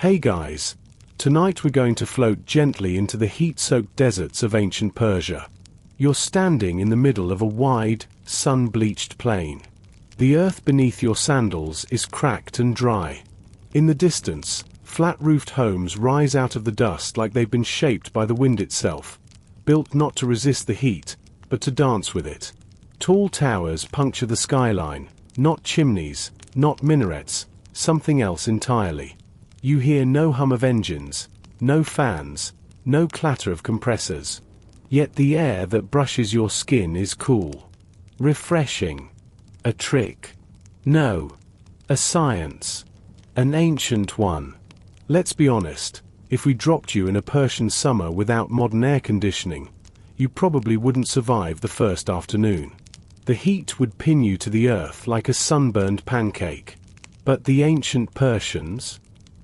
Hey guys! Tonight we're going to float gently into the heat-soaked deserts of ancient Persia. You're standing in the middle of a wide, sun-bleached plain. The earth beneath your sandals is cracked and dry. In the distance, flat-roofed homes rise out of the dust like they've been shaped by the wind itself, built not to resist the heat, but to dance with it. Tall towers puncture the skyline, not chimneys, not minarets, something else entirely. You hear no hum of engines, no fans, no clatter of compressors. Yet the air that brushes your skin is cool. Refreshing. A trick. No. A science. An ancient one. Let's be honest, if we dropped you in a Persian summer without modern air conditioning, you probably wouldn't survive the first afternoon. The heat would pin you to the earth like a sunburned pancake. But the ancient Persians?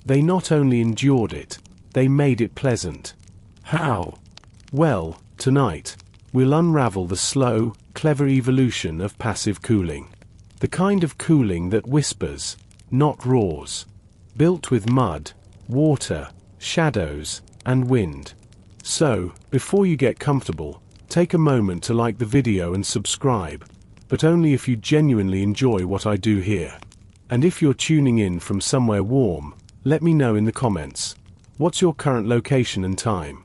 They not only endured it, they made it pleasant. How? Well, tonight, we'll unravel the slow, clever evolution of passive cooling. The kind of cooling that whispers, not roars. Built with mud, water, shadows, and wind. So, before you get comfortable, take a moment to like the video and subscribe, but only if you genuinely enjoy what I do here. And if you're tuning in from somewhere warm, let me know in the comments. What's your current location and time?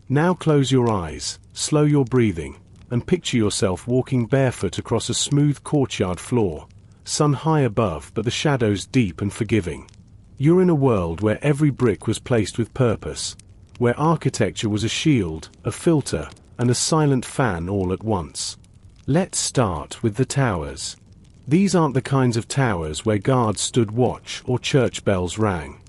Now close your eyes, slow your breathing, and picture yourself walking barefoot across a smooth courtyard floor, sun high above but the shadows deep and forgiving. You're in a world where every brick was placed with purpose, where architecture was a shield, a filter, and a silent fan all at once. Let's start with the towers. These aren't the kinds of towers where guards stood watch or church bells rang.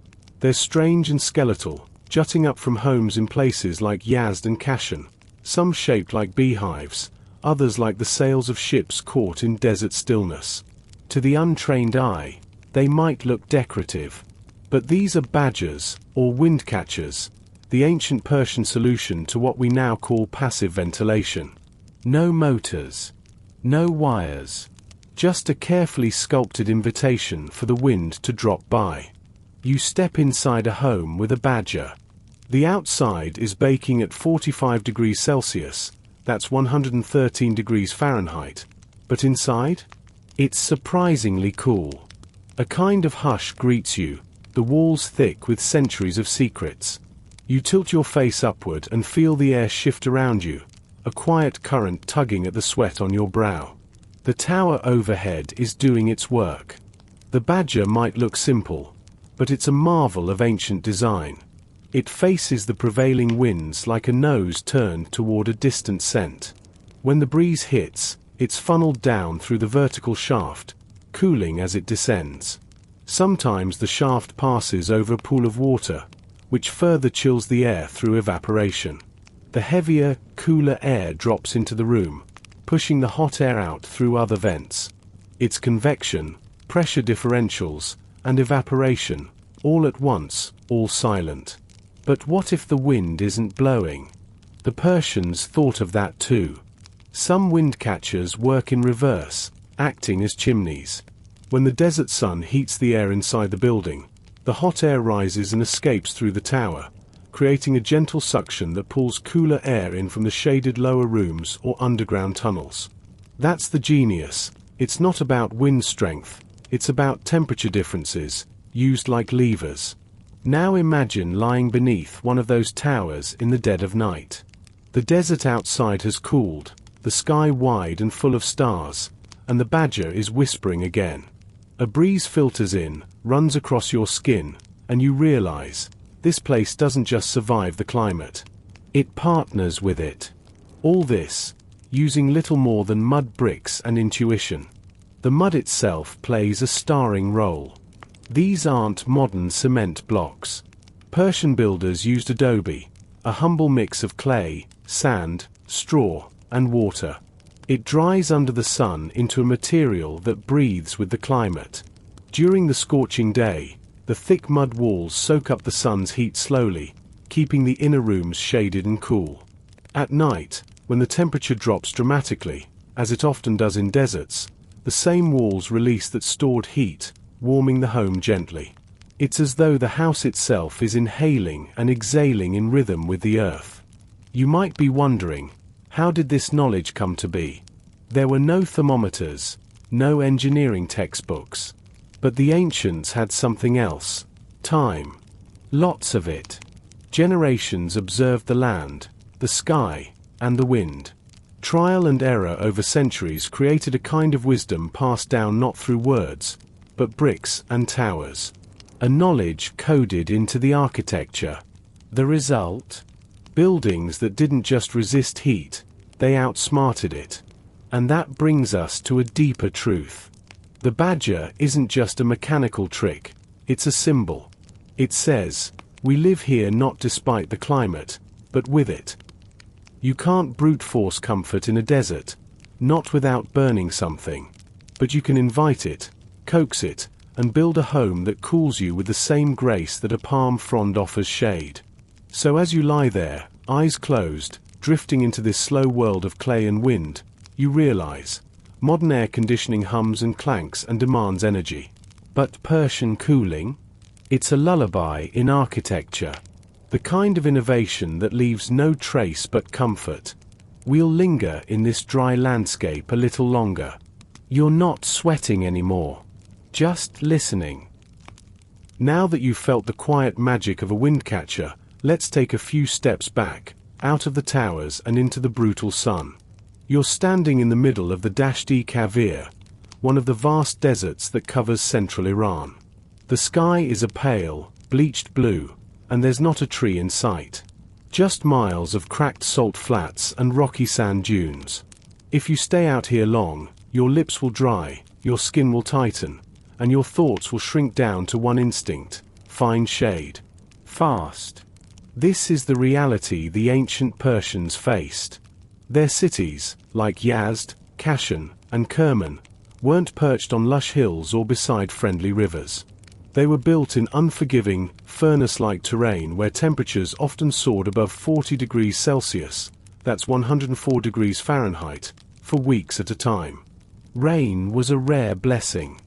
They're strange and skeletal, jutting up from homes in places like Yazd and Kashan, some shaped like beehives, others like the sails of ships caught in desert stillness. To the untrained eye, they might look decorative. But these are badgers, or wind catchers, the ancient Persian solution to what we now call passive ventilation. No motors. No wires. Just a carefully sculpted invitation for the wind to drop by. You step inside a home with a badger. The outside is baking at 45 degrees Celsius, that's 113 degrees Fahrenheit. But inside? It's surprisingly cool. A kind of hush greets you, the walls thick with centuries of secrets. You tilt your face upward and feel the air shift around you, a quiet current tugging at the sweat on your brow. The tower overhead is doing its work. The badger might look simple, but it's a marvel of ancient design. It faces the prevailing winds like a nose turned toward a distant scent. When the breeze hits, it's funneled down through the vertical shaft, cooling as it descends. Sometimes the shaft passes over a pool of water, which further chills the air through evaporation. The heavier, cooler air drops into the room, pushing the hot air out through other vents. It's convection, pressure differentials, and evaporation, all at once, all silent. But what if the wind isn't blowing? The Persians thought of that too. Some wind catchers work in reverse, acting as chimneys. When the desert sun heats the air inside the building, the hot air rises and escapes through the tower, creating a gentle suction that pulls cooler air in from the shaded lower rooms or underground tunnels. That's the genius. It's not about wind strength, it's about temperature differences, used like levers. Now imagine lying beneath one of those towers in the dead of night. The desert outside has cooled, the sky wide and full of stars, and the badger is whispering again. A breeze filters in, runs across your skin, and you realize, this place doesn't just survive the climate. It partners with it. All this, using little more than mud bricks and intuition. The mud itself plays a starring role. These aren't modern cement blocks. Persian builders used adobe, a humble mix of clay, sand, straw, and water. It dries under the sun into a material that breathes with the climate. During the scorching day, the thick mud walls soak up the sun's heat slowly, keeping the inner rooms shaded and cool. At night, when the temperature drops dramatically, as it often does in deserts, the same walls release that stored heat, warming the home gently. It's as though the house itself is inhaling and exhaling in rhythm with the earth. You might be wondering, how did this knowledge come to be? There were no thermometers, no engineering textbooks. But the ancients had something else: time. Lots of it. Generations observed the land, the sky, and the wind. Trial and error over centuries created a kind of wisdom passed down not through words, but bricks and towers. A knowledge coded into the architecture. The result? Buildings that didn't just resist heat, they outsmarted it. And that brings us to a deeper truth. The badger isn't just a mechanical trick, it's a symbol. It says, we live here not despite the climate, but with it. You can't brute force comfort in a desert, not without burning something. But you can invite it, coax it, and build a home that cools you with the same grace that a palm frond offers shade. So as you lie there, eyes closed, drifting into this slow world of clay and wind, you realize, modern air conditioning hums and clanks and demands energy. But Persian cooling? It's a lullaby in architecture. The kind of innovation that leaves no trace but comfort. We'll linger in this dry landscape a little longer. You're not sweating anymore. Just listening. Now that you've felt the quiet magic of a windcatcher, let's take a few steps back, out of the towers and into the brutal sun. You're standing in the middle of the Dasht-e-Kavir, one of the vast deserts that covers central Iran. The sky is a pale, bleached blue, and there's not a tree in sight. Just miles of cracked salt flats and rocky sand dunes. If you stay out here long, your lips will dry, your skin will tighten, and your thoughts will shrink down to one instinct: find shade. Fast. This is the reality the ancient Persians faced. Their cities, like Yazd, Kashan, and Kerman, weren't perched on lush hills or beside friendly rivers. They were built in unforgiving, furnace-like terrain where temperatures often soared above 40 degrees Celsius, that's 104 degrees Fahrenheit, for weeks at a time. Rain was a rare blessing.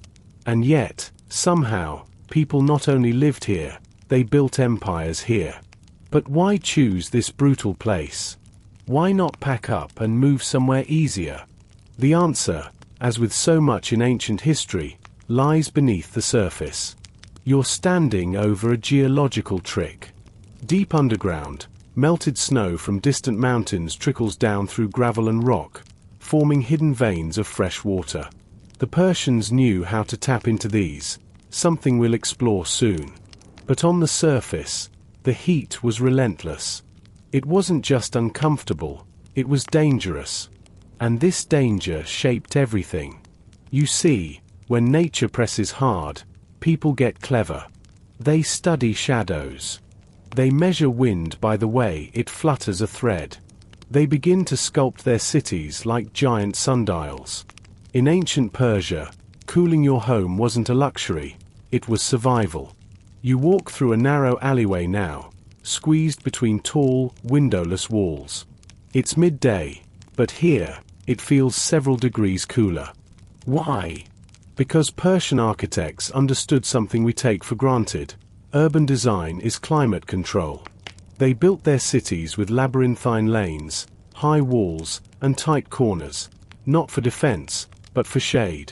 And yet, somehow, people not only lived here, they built empires here. But why choose this brutal place? Why not pack up and move somewhere easier? The answer, as with so much in ancient history, lies beneath the surface. You're standing over a geological trick. Deep underground, melted snow from distant mountains trickles down through gravel and rock, forming hidden veins of fresh water. The Persians knew how to tap into these, something we'll explore soon. But on the surface, the heat was relentless. It wasn't just uncomfortable, it was dangerous. And this danger shaped everything. You see, when nature presses hard, people get clever. They study shadows. They measure wind by the way it flutters a thread. They begin to sculpt their cities like giant sundials. In ancient Persia, cooling your home wasn't a luxury, it was survival. You walk through a narrow alleyway now, squeezed between tall, windowless walls. It's midday, but here, it feels several degrees cooler. Why? Because Persian architects understood something we take for granted. Urban design is climate control. They built their cities with labyrinthine lanes, high walls, and tight corners, not for defense, but for shade.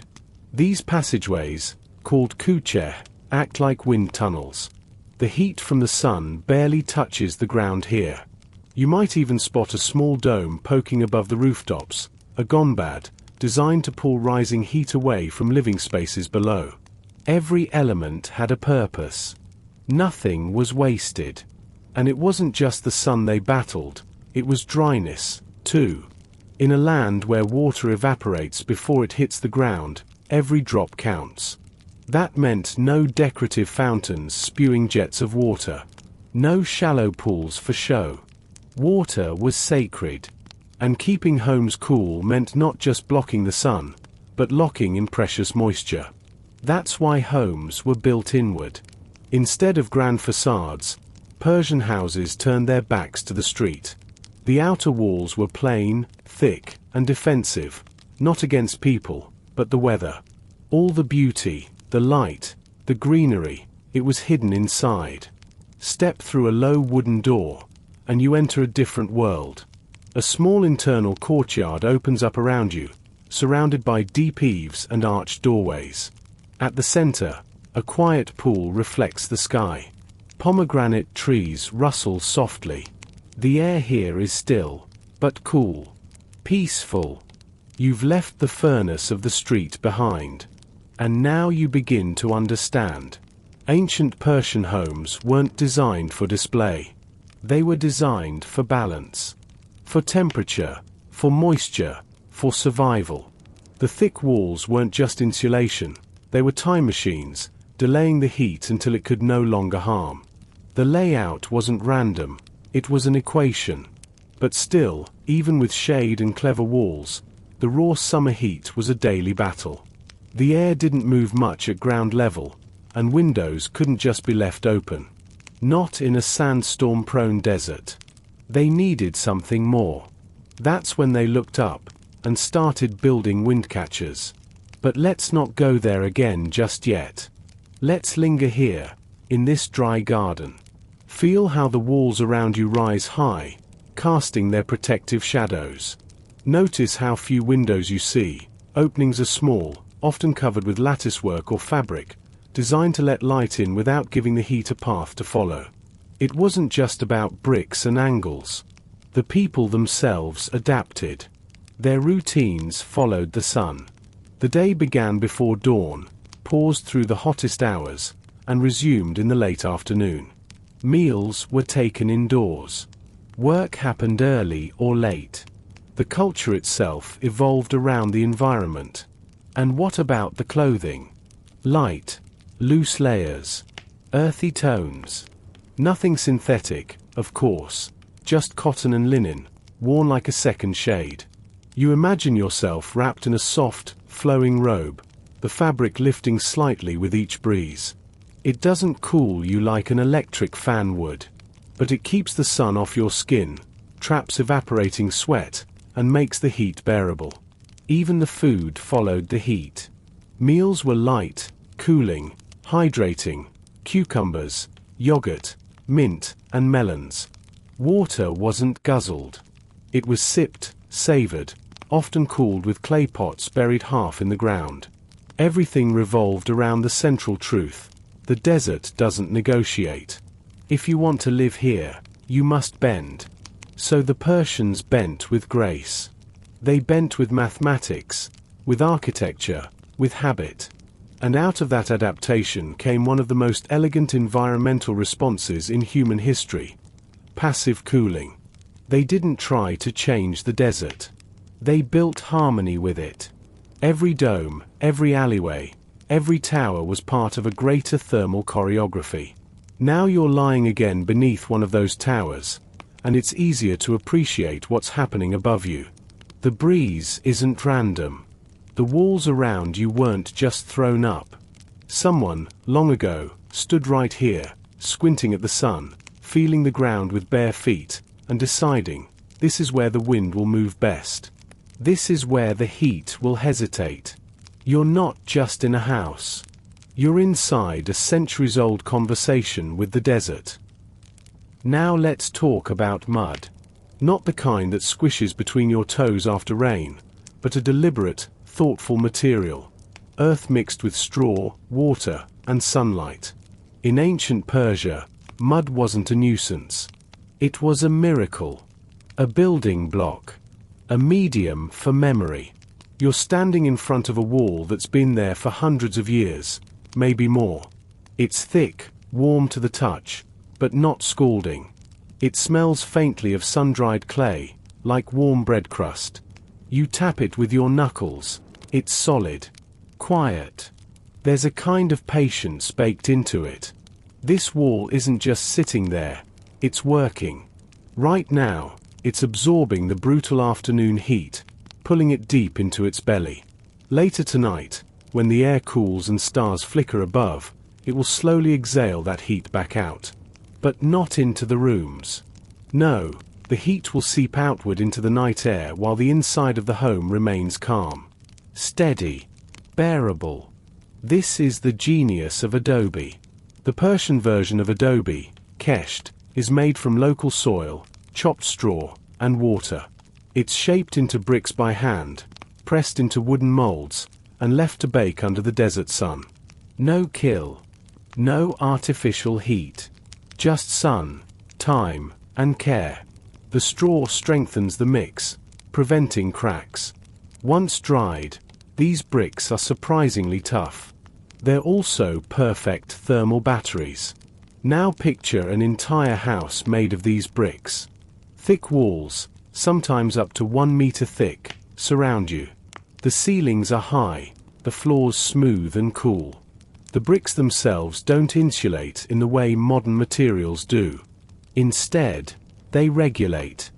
These passageways, called kucheh, act like wind tunnels. The heat from the sun barely touches the ground here. You might even spot a small dome poking above the rooftops, a gonbad, designed to pull rising heat away from living spaces below. Every element had a purpose. Nothing was wasted. And it wasn't just the sun they battled, it was dryness, too. In a land where water evaporates before it hits the ground, every drop counts. That meant no decorative fountains spewing jets of water. No shallow pools for show. Water was sacred. And keeping homes cool meant not just blocking the sun, but locking in precious moisture. That's why homes were built inward. Instead of grand facades, Persian houses turned their backs to the street. The outer walls were plain, thick, and defensive, not against people, but the weather. All the beauty, the light, the greenery, It was hidden inside. Step through a low wooden door, and you enter a different world. A small internal courtyard opens up around you, surrounded by deep eaves and arched doorways. At the center, a quiet pool reflects the sky. Pomegranate trees rustle softly. The air here is still, but cool. Peaceful. You've left the furnace of the street behind. And now you begin to understand. Ancient Persian homes weren't designed for display. They were designed for balance. For temperature, for moisture, for survival. The thick walls weren't just insulation, they were time machines, delaying the heat until it could no longer harm. The layout wasn't random, it was an equation. But still, even with shade and clever walls, the raw summer heat was a daily battle. The air didn't move much at ground level, and windows couldn't just be left open. Not in a sandstorm-prone desert. They needed something more. That's when they looked up and started building wind catchers. But let's not go there again just yet. Let's linger here, in this dry garden. Feel how the walls around you rise high, casting their protective shadows. Notice how few windows you see. Openings are small, often covered with latticework or fabric, designed to let light in without giving the heat a path to follow. It wasn't just about bricks and angles. The people themselves adapted. Their routines followed the sun. The day began before dawn, paused through the hottest hours, and resumed in the late afternoon. Meals were taken indoors. Work happened early or late. The culture itself evolved around the environment. And what about the clothing? Light, loose layers, earthy tones. Nothing synthetic, of course, just cotton and linen, worn like a second shade. You imagine yourself wrapped in a soft, flowing robe, the fabric lifting slightly with each breeze. It doesn't cool you like an electric fan would, but it keeps the sun off your skin, traps evaporating sweat, and makes the heat bearable. Even the food followed the heat. Meals were light, cooling, hydrating, cucumbers, yogurt, mint, and melons. Water wasn't guzzled. It was sipped, savored, often cooled with clay pots buried half in the ground. Everything revolved around the central truth. The desert doesn't negotiate. If you want to live here, you must bend. So the Persians bent with grace. They bent with mathematics, with architecture, with habit. And out of that adaptation came one of the most elegant environmental responses in human history. Passive cooling. They didn't try to change the desert. They built harmony with it. Every dome, every alleyway, every tower was part of a greater thermal choreography. Now you're lying again beneath one of those towers, and it's easier to appreciate what's happening above you. The breeze isn't random. The walls around you weren't just thrown up. Someone, long ago, stood right here, squinting at the sun, feeling the ground with bare feet, and deciding, this is where the wind will move best. This is where the heat will hesitate. You're not just in a house. You're inside a centuries-old conversation with the desert. Now let's talk about mud. Not the kind that squishes between your toes after rain, but a deliberate, thoughtful material. Earth mixed with straw, water, and sunlight. In ancient Persia, mud wasn't a nuisance. It was a miracle. A building block. A medium for memory. You're standing in front of a wall that's been there for hundreds of years, maybe more. It's thick, warm to the touch, but not scalding. It smells faintly of sun-dried clay, like warm bread crust. You tap it with your knuckles. It's solid. Quiet. There's a kind of patience baked into it. This wall isn't just sitting there. It's working. Right now, it's absorbing the brutal afternoon heat, pulling it deep into its belly. Later tonight, when the air cools and stars flicker above, it will slowly exhale that heat back out. But not into the rooms. No, the heat will seep outward into the night air while the inside of the home remains calm. Steady. Bearable. This is the genius of Adobe. The Persian version of adobe, kesht, is made from local soil, chopped straw, and water. It's shaped into bricks by hand, pressed into wooden molds, and left to bake under the desert sun. No kill. No artificial heat. Just sun, time, and care. The straw strengthens the mix, preventing cracks. Once dried, these bricks are surprisingly tough. They're also perfect thermal batteries. Now picture an entire house made of these bricks. Thick walls, sometimes up to 1 meter thick, surround you. The ceilings are high, the floors smooth and cool. The bricks themselves don't insulate in the way modern materials do. Instead, they regulate.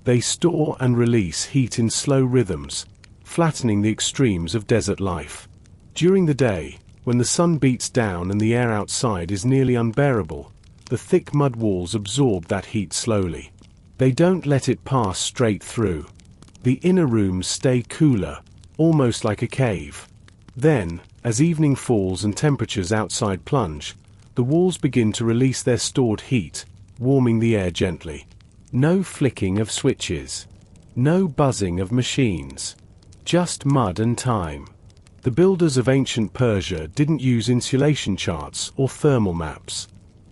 They store and release heat in slow rhythms, flattening the extremes of desert life. During the day, when the sun beats down and the air outside is nearly unbearable, the thick mud walls absorb that heat slowly. They don't let it pass straight through. The inner rooms stay cooler, almost like a cave. Then, as evening falls and temperatures outside plunge, the walls begin to release their stored heat, warming the air gently. No flicking of switches. No buzzing of machines. Just mud and time. The builders of ancient Persia didn't use insulation charts or thermal maps.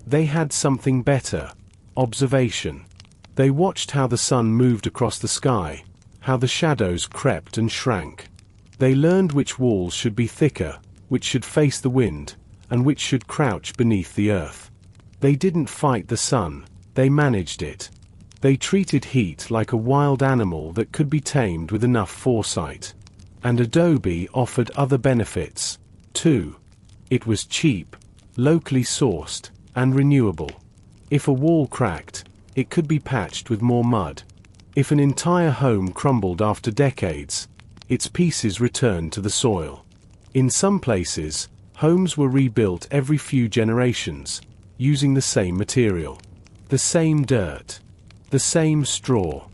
They had something better: observation. They watched how the sun moved across the sky, how the shadows crept and shrank. They learned which walls should be thicker, which should face the wind, and which should crouch beneath the earth. They didn't fight the sun, they managed it. They treated heat like a wild animal that could be tamed with enough foresight. And adobe offered other benefits, too. It was cheap, locally sourced, and renewable. If a wall cracked, it could be patched with more mud. If an entire home crumbled after decades, its pieces returned to the soil. In some places, homes were rebuilt every few generations, using the same material. The same dirt. The same straw.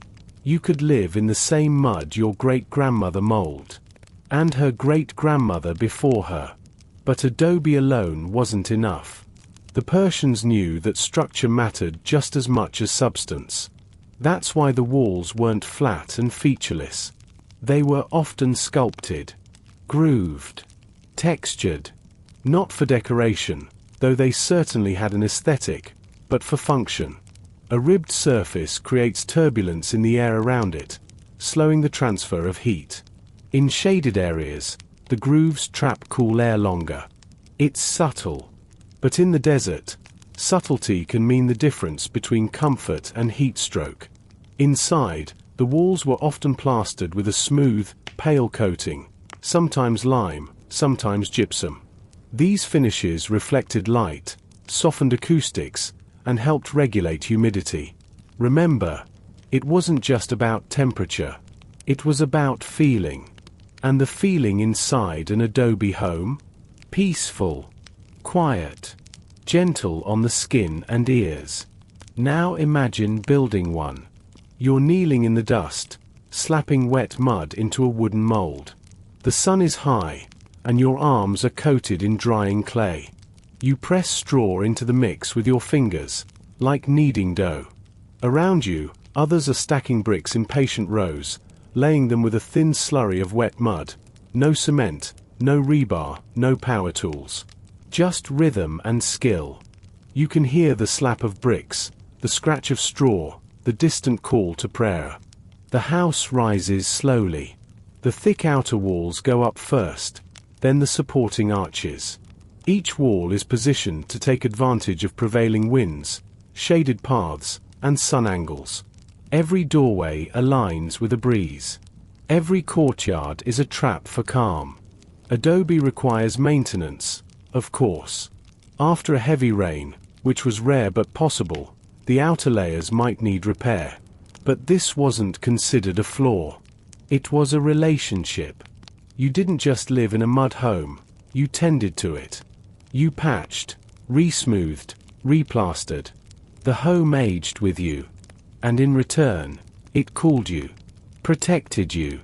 You could live in the same mud your great-grandmother molded, and her great-grandmother before her. But adobe alone wasn't enough. The Persians knew that structure mattered just as much as substance. That's why the walls weren't flat and featureless. They were often sculpted, grooved, textured. Not for decoration, though they certainly had an aesthetic, but for function. A ribbed surface creates turbulence in the air around it, slowing the transfer of heat. In shaded areas, the grooves trap cool air longer. It's subtle. But in the desert, subtlety can mean the difference between comfort and heat stroke. Inside, the walls were often plastered with a smooth, pale coating, sometimes lime, sometimes gypsum. These finishes reflected light, softened acoustics, and helped regulate humidity. Remember, it wasn't just about temperature. It was about feeling. And the feeling inside an adobe home? Peaceful, quiet, gentle on the skin and ears. Now imagine building one. You're kneeling in the dust, slapping wet mud into a wooden mold. The sun is high, and your arms are coated in drying clay. You press straw into the mix with your fingers, like kneading dough. Around you, others are stacking bricks in patient rows, laying them with a thin slurry of wet mud. No cement, no rebar, no power tools. Just rhythm and skill. You can hear the slap of bricks, the scratch of straw, the distant call to prayer. The house rises slowly. The thick outer walls go up first, then the supporting arches. Each wall is positioned to take advantage of prevailing winds, shaded paths, and sun angles. Every doorway aligns with a breeze. Every courtyard is a trap for calm. Adobe requires maintenance, of course. After a heavy rain, which was rare but possible, the outer layers might need repair. But this wasn't considered a flaw. It was a relationship. You didn't just live in a mud home, you tended to it. You patched, re-smoothed, replastered. The home aged with you. And in return, it cooled you, protected you,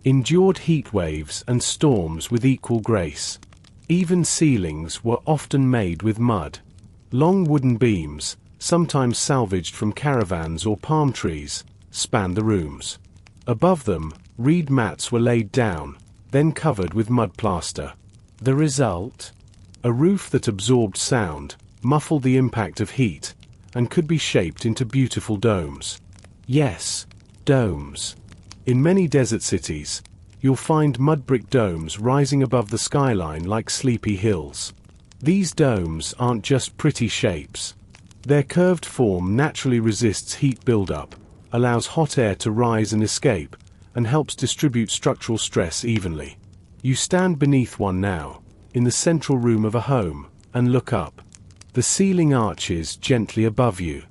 endured heat waves and storms with equal grace. Even ceilings were often made with mud. Long wooden beams, sometimes salvaged from caravans or palm trees, spanned the rooms. Above them, reed mats were laid down, then covered with mud plaster. The result? A roof that absorbed sound, muffled the impact of heat, and could be shaped into beautiful domes. Yes, domes. In many desert cities, you'll find mud brick domes rising above the skyline like sleepy hills. These domes aren't just pretty shapes. Their curved form naturally resists heat buildup, allows hot air to rise and escape, and helps distribute structural stress evenly. You stand beneath one now, in the central room of a home, and look up. The ceiling arches gently above you.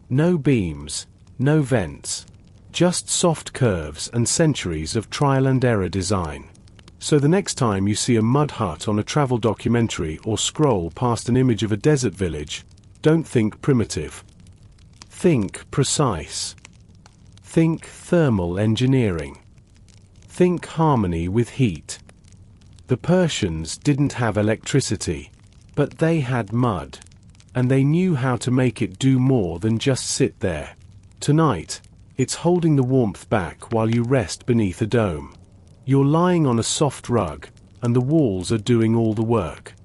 No beams, no vents. Just soft curves and centuries of trial and error design. So the next time you see a mud hut on a travel documentary or scroll past an image of a desert village, don't think primitive. Think precise. Think thermal engineering. Think harmony with heat. The Persians didn't have electricity, but they had mud, and they knew how to make it do more than just sit there. Tonight, it's holding the warmth back while you rest beneath a dome. You're lying on a soft rug, and the walls are doing all the work.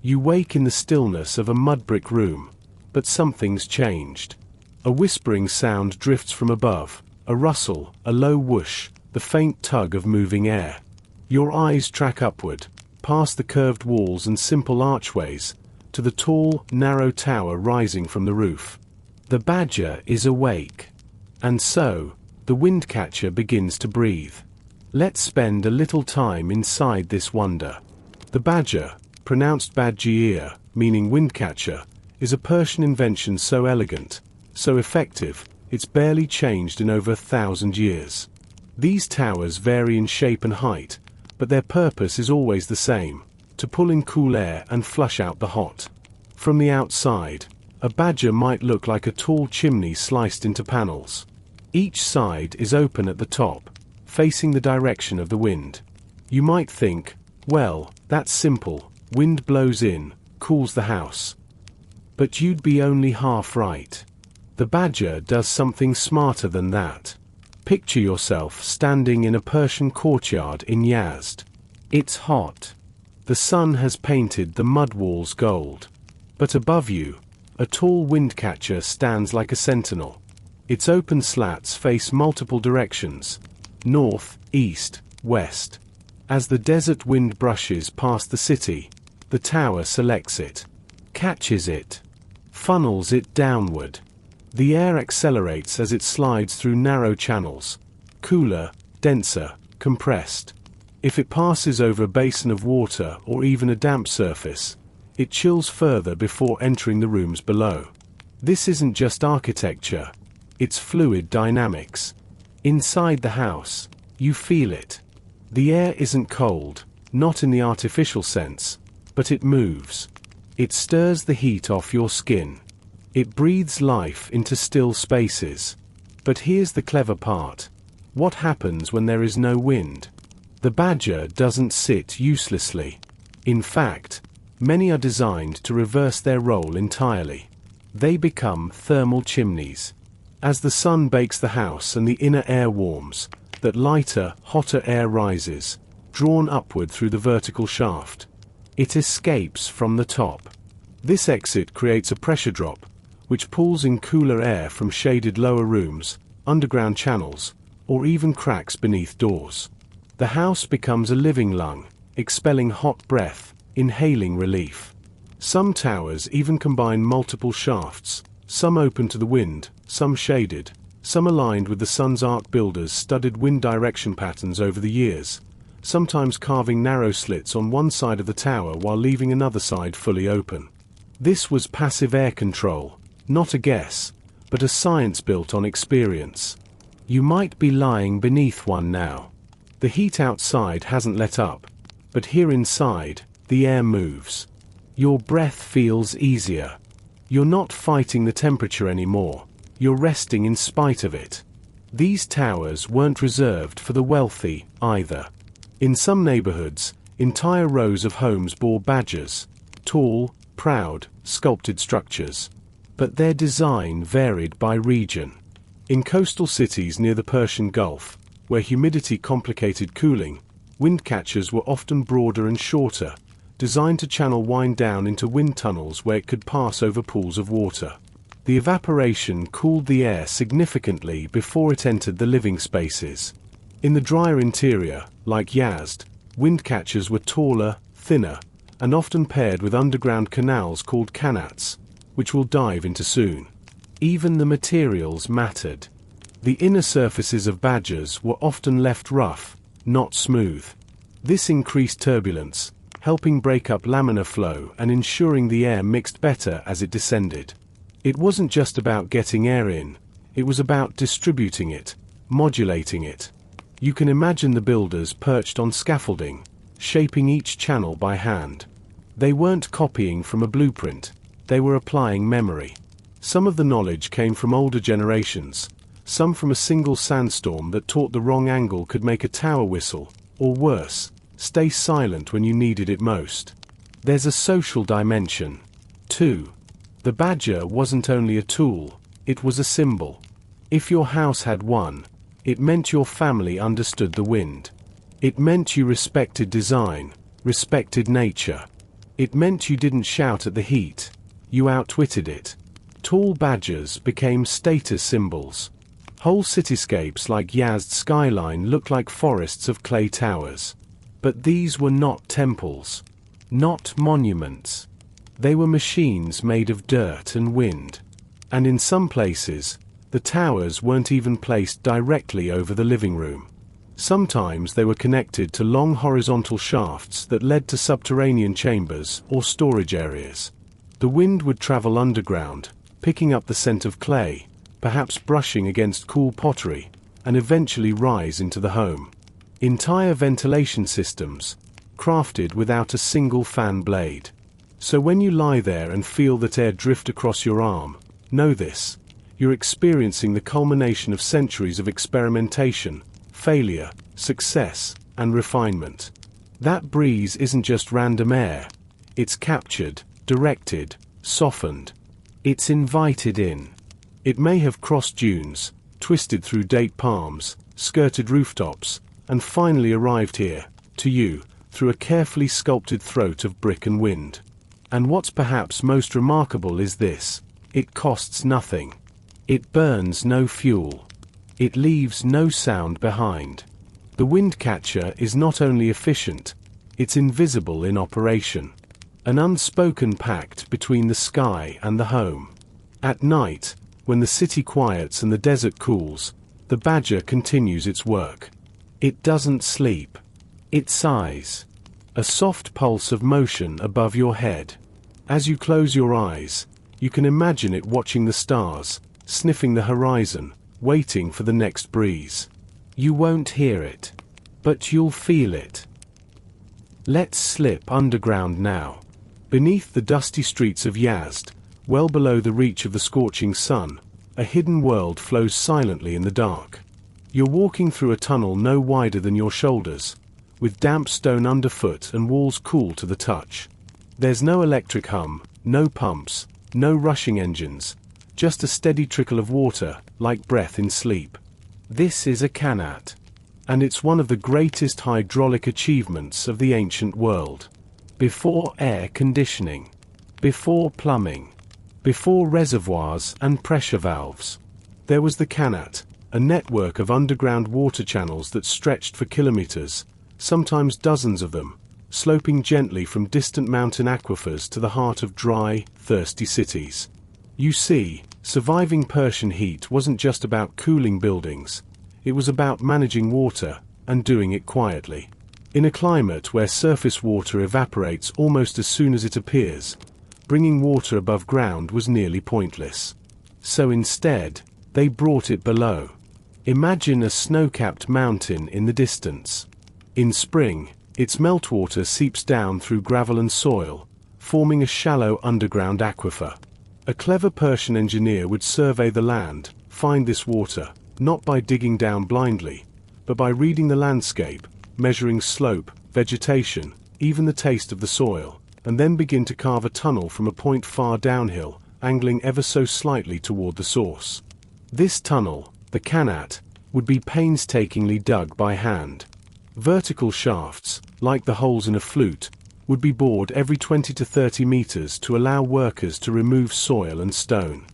You wake in the stillness of a mud brick room, but something's changed. A whispering sound drifts from above, a rustle, a low whoosh, the faint tug of moving air. Your eyes track upward, past the curved walls and simple archways, to the tall, narrow tower rising from the roof. The badger is awake. And so, the windcatcher begins to breathe. Let's spend a little time inside this wonder. The badger, pronounced badgier, meaning windcatcher, is a Persian invention so elegant, so effective, it's barely changed in over 1,000 years. These towers vary in shape and height, but their purpose is always the same, to pull in cool air and flush out the hot. From the outside, a badger might look like a tall chimney sliced into panels. Each side is open at the top, facing the direction of the wind. You might think, well, that's simple, wind blows in, cools the house. But you'd be only half right. The badger does something smarter than that. Picture yourself standing in a Persian courtyard in Yazd. It's hot. The sun has painted the mud walls gold. But above you, a tall windcatcher stands like a sentinel. Its open slats face multiple directions, north, east, west. As the desert wind brushes past the city, the tower selects it, catches it, funnels it downward. The air accelerates as it slides through narrow channels, cooler, denser, compressed. If it passes over a basin of water or even a damp surface, it chills further before entering the rooms below. This isn't just architecture, it's fluid dynamics. Inside the house, you feel it. The air isn't cold, not in the artificial sense, but it moves. It stirs the heat off your skin. It breathes life into still spaces. But here's the clever part. What happens when there is no wind? The badger doesn't sit uselessly. In fact, many are designed to reverse their role entirely. They become thermal chimneys. As the sun bakes the house and the inner air warms, that lighter, hotter air rises, drawn upward through the vertical shaft. It escapes from the top. This exit creates a pressure drop, which pulls in cooler air from shaded lower rooms, underground channels, or even cracks beneath doors. The house becomes a living lung, expelling hot breath, inhaling relief. Some towers even combine multiple shafts, some open to the wind, some shaded, some aligned with the sun's arc builders studied wind direction patterns over the years, sometimes carving narrow slits on one side of the tower while leaving another side fully open. This was passive air control, not a guess, but a science built on experience. You might be lying beneath one now. The heat outside hasn't let up, but here inside, the air moves. Your breath feels easier. You're not fighting the temperature anymore, you're resting in spite of it. These towers weren't reserved for the wealthy, either. In some neighborhoods, entire rows of homes bore badgers, tall, proud, sculpted structures. But their design varied by region. In coastal cities near the Persian Gulf, where humidity complicated cooling, wind catchers were often broader and shorter, designed to channel wind down into wind tunnels where it could pass over pools of water. The evaporation cooled the air significantly before it entered the living spaces. In the drier interior, like Yazd, wind catchers were taller, thinner, and often paired with underground canals called qanats, which we'll dive into soon. Even the materials mattered. The inner surfaces of badgers were often left rough, not smooth. This increased turbulence, helping break up laminar flow and ensuring the air mixed better as it descended. It wasn't just about getting air in, it was about distributing it, modulating it. You can imagine the builders perched on scaffolding, shaping each channel by hand. They weren't copying from a blueprint, they were applying memory. Some of the knowledge came from older generations, some from a single sandstorm that taught the wrong angle could make a tower whistle, or worse, stay silent when you needed it most. There's a social dimension, too. The badger wasn't only a tool, it was a symbol. If your house had one, it meant your family understood the wind. It meant you respected design, respected nature. It meant you didn't shout at the heat, you outwitted it. Tall badgers became status symbols. Whole cityscapes like Yazd's skyline looked like forests of clay towers. But these were not temples, not monuments. They were machines made of dirt and wind. And in some places, the towers weren't even placed directly over the living room. Sometimes they were connected to long horizontal shafts that led to subterranean chambers or storage areas. The wind would travel underground, picking up the scent of clay, perhaps brushing against cool pottery, and eventually rise into the home. Entire ventilation systems, crafted without a single fan blade. So when you lie there and feel that air drift across your arm, know this: you're experiencing the culmination of centuries of experimentation, failure, success, and refinement. That breeze isn't just random air. It's captured, directed, softened. It's invited in. It may have crossed dunes, twisted through date palms, skirted rooftops, and finally arrived here, to you, through a carefully sculpted throat of brick and wind. And what's perhaps most remarkable is this: it costs nothing. It burns no fuel. It leaves no sound behind. The wind catcher is not only efficient, it's invisible in operation. An unspoken pact between the sky and the home. At night, when the city quiets and the desert cools, the badger continues its work. It doesn't sleep. It sighs. A soft pulse of motion above your head. As you close your eyes, you can imagine it watching the stars, sniffing the horizon, waiting for the next breeze. You won't hear it, but you'll feel it. Let's slip underground now. Beneath the dusty streets of Yazd, well below the reach of the scorching sun, a hidden world flows silently in the dark. You're walking through a tunnel no wider than your shoulders, with damp stone underfoot and walls cool to the touch. There's no electric hum, no pumps, no rushing engines, just a steady trickle of water, like breath in sleep. This is a qanat, and it's one of the greatest hydraulic achievements of the ancient world. Before air conditioning, before plumbing, before reservoirs and pressure valves, there was the qanat, a network of underground water channels that stretched for kilometers, sometimes dozens of them, sloping gently from distant mountain aquifers to the heart of dry, thirsty cities. You see, surviving Persian heat wasn't just about cooling buildings, it was about managing water, and doing it quietly. In a climate where surface water evaporates almost as soon as it appears, bringing water above ground was nearly pointless. So instead, they brought it below. Imagine a snow-capped mountain in the distance. In spring, its meltwater seeps down through gravel and soil, forming a shallow underground aquifer. A clever Persian engineer would survey the land, find this water, not by digging down blindly, but by reading the landscape, measuring slope, vegetation, even the taste of the soil, and then begin to carve a tunnel from a point far downhill, angling ever so slightly toward the source. This tunnel, the qanat, would be painstakingly dug by hand. Vertical shafts, like the holes in a flute, would be bored every 20 to 30 meters to allow workers to remove soil and stone.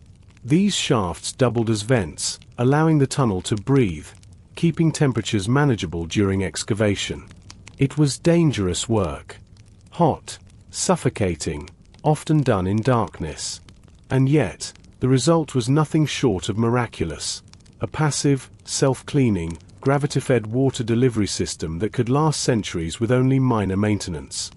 These shafts doubled as vents, allowing the tunnel to breathe, keeping temperatures manageable during excavation. It was dangerous work. Hot, suffocating, often done in darkness. And yet, the result was nothing short of miraculous. A passive, self-cleaning, gravity-fed water delivery system that could last centuries with only minor maintenance.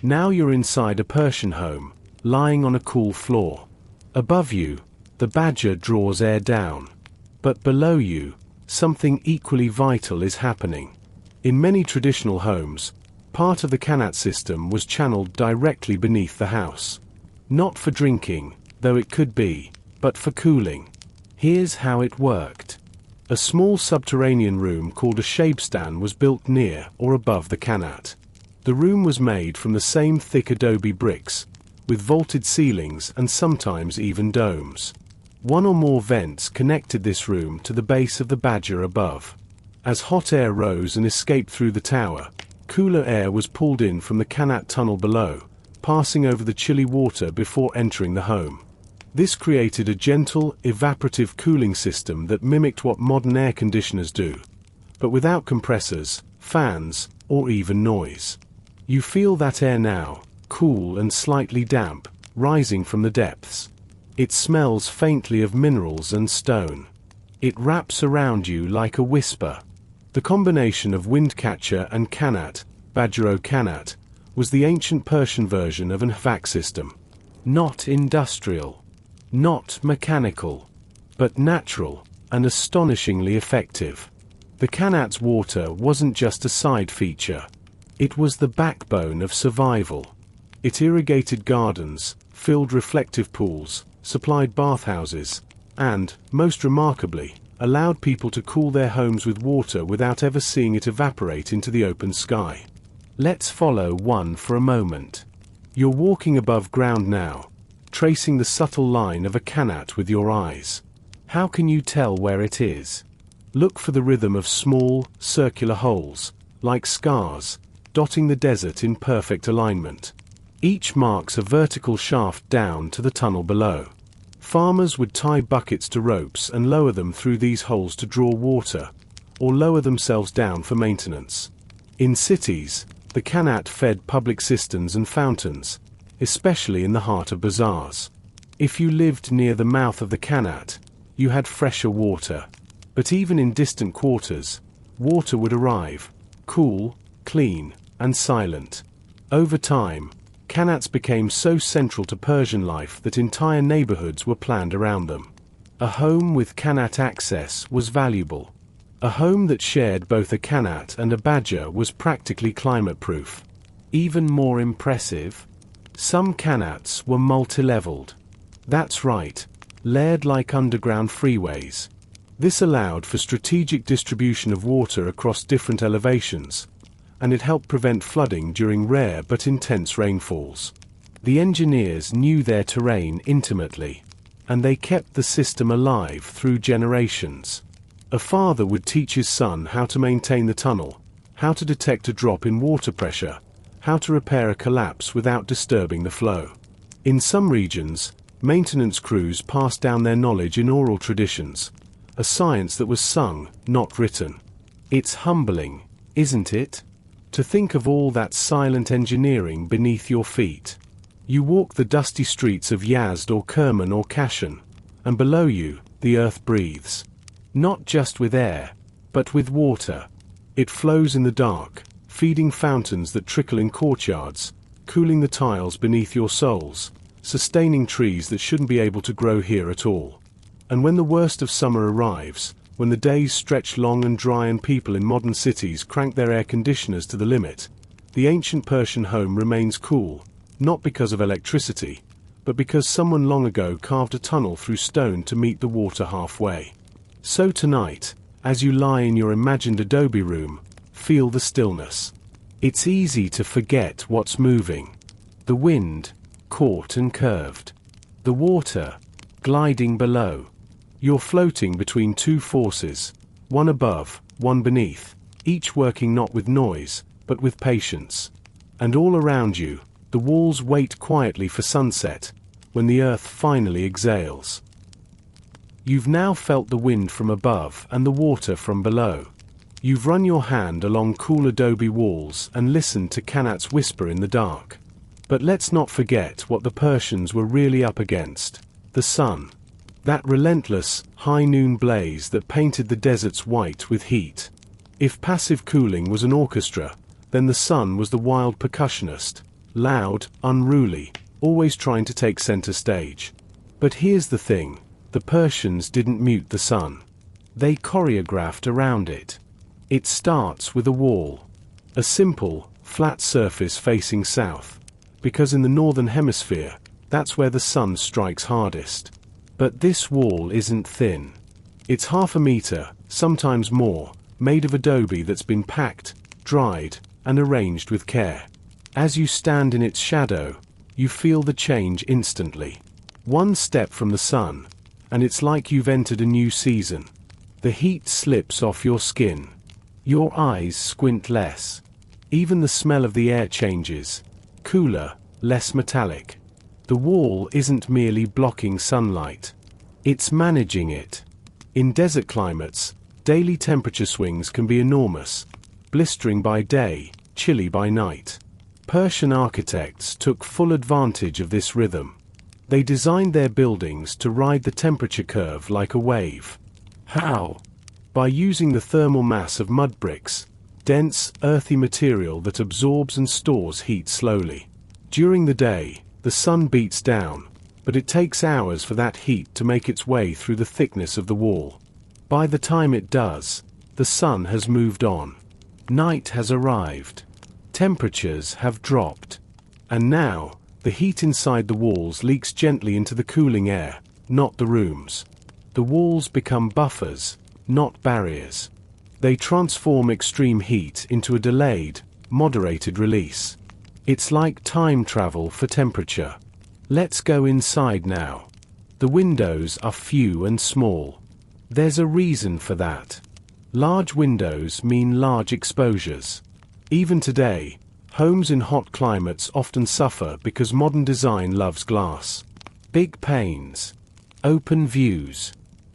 Now you're inside a Persian home, lying on a cool floor. Above you, the badger draws air down. But below you, something equally vital is happening. In many traditional homes, part of the qanat system was channeled directly beneath the house. Not for drinking, though it could be, but for cooling. Here's how it worked. A small subterranean room called a sherbet was built near or above the qanat. The room was made from the same thick adobe bricks, with vaulted ceilings and sometimes even domes. One or more vents connected this room to the base of the badger above. As hot air rose and escaped through the tower, cooler air was pulled in from the qanat tunnel below, passing over the chilly water before entering the home. This created a gentle, evaporative cooling system that mimicked what modern air conditioners do, but without compressors, fans, or even noise. You feel that air now, cool and slightly damp, rising from the depths. It smells faintly of minerals and stone. It wraps around you like a whisper. The combination of windcatcher and qanat, badger-o-qanat, was the ancient Persian version of an HVAC system. Not industrial, not mechanical, but natural and astonishingly effective. The qanat's water wasn't just a side feature. It was the backbone of survival. It irrigated gardens, filled reflective pools, supplied bathhouses, and, most remarkably, allowed people to cool their homes with water without ever seeing it evaporate into the open sky. Let's follow one for a moment. You're walking above ground now, tracing the subtle line of a qanat with your eyes. How can you tell where it is? Look for the rhythm of small, circular holes, like scars, dotting the desert in perfect alignment. Each marks a vertical shaft down to the tunnel below. Farmers would tie buckets to ropes and lower them through these holes to draw water, or lower themselves down for maintenance. In cities, the qanat fed public cisterns and fountains, especially in the heart of bazaars. If you lived near the mouth of the qanat, you had fresher water. But even in distant quarters, water would arrive, cool, clean, and silent. Over time, qanats became so central to Persian life that entire neighborhoods were planned around them. A home with qanat access was valuable. A home that shared both a qanat and a badger was practically climate-proof. Even more impressive, some qanats were multi-leveled. That's right, layered like underground freeways. This allowed for strategic distribution of water across different elevations, and it helped prevent flooding during rare but intense rainfalls. The engineers knew their terrain intimately, and they kept the system alive through generations. A father would teach his son how to maintain the tunnel, how to detect a drop in water pressure, how to repair a collapse without disturbing the flow. In some regions, maintenance crews passed down their knowledge in oral traditions, a science that was sung, not written. It's humbling, isn't it? To think of all that silent engineering beneath your feet. You walk the dusty streets of Yazd or Kerman or Kashan, and below you, the earth breathes. Not just with air, but with water. It flows in the dark, feeding fountains that trickle in courtyards, cooling the tiles beneath your soles, sustaining trees that shouldn't be able to grow here at all. And when the worst of summer arrives, when the days stretch long and dry and people in modern cities crank their air conditioners to the limit, the ancient Persian home remains cool, not because of electricity, but because someone long ago carved a tunnel through stone to meet the water halfway. So tonight, as you lie in your imagined adobe room, feel the stillness. It's easy to forget what's moving. The wind, caught and curved. The water, gliding below. You're floating between two forces, one above, one beneath, each working not with noise, but with patience. And all around you, the walls wait quietly for sunset, when the earth finally exhales. You've now felt the wind from above and the water from below. You've run your hand along cool adobe walls and listened to qanats whisper in the dark. But let's not forget what the Persians were really up against: the sun. That relentless, high noon blaze that painted the deserts white with heat. If passive cooling was an orchestra, then the sun was the wild percussionist, loud, unruly, always trying to take center stage. But here's the thing, the Persians didn't mute the sun. They choreographed around it. It starts with a wall. A simple, flat surface facing south. Because in the northern hemisphere, that's where the sun strikes hardest. But this wall isn't thin. It's 1/2 meter, sometimes more, made of adobe that's been packed, dried, and arranged with care. As you stand in its shadow, you feel the change instantly. One step from the sun, and it's like you've entered a new season. The heat slips off your skin. Your eyes squint less. Even the smell of the air changes. Cooler, less metallic. The wall isn't merely blocking sunlight. It's managing it. In desert climates, daily temperature swings can be enormous, blistering by day, chilly by night. Persian architects took full advantage of this rhythm. They designed their buildings to ride the temperature curve like a wave. How? By using the thermal mass of mud bricks, dense, earthy material that absorbs and stores heat slowly. During the day, the sun beats down, but it takes hours for that heat to make its way through the thickness of the wall. By the time it does, the sun has moved on. Night has arrived. Temperatures have dropped. And now, the heat inside the walls leaks gently into the cooling air, not the rooms. The walls become buffers, not barriers. They transform extreme heat into a delayed, moderated release. It's like time travel for temperature. Let's go inside now. The windows are few and small. There's a reason for that. Large windows mean large exposures. Even today, homes in hot climates often suffer because modern design loves glass. Big panes. Open views.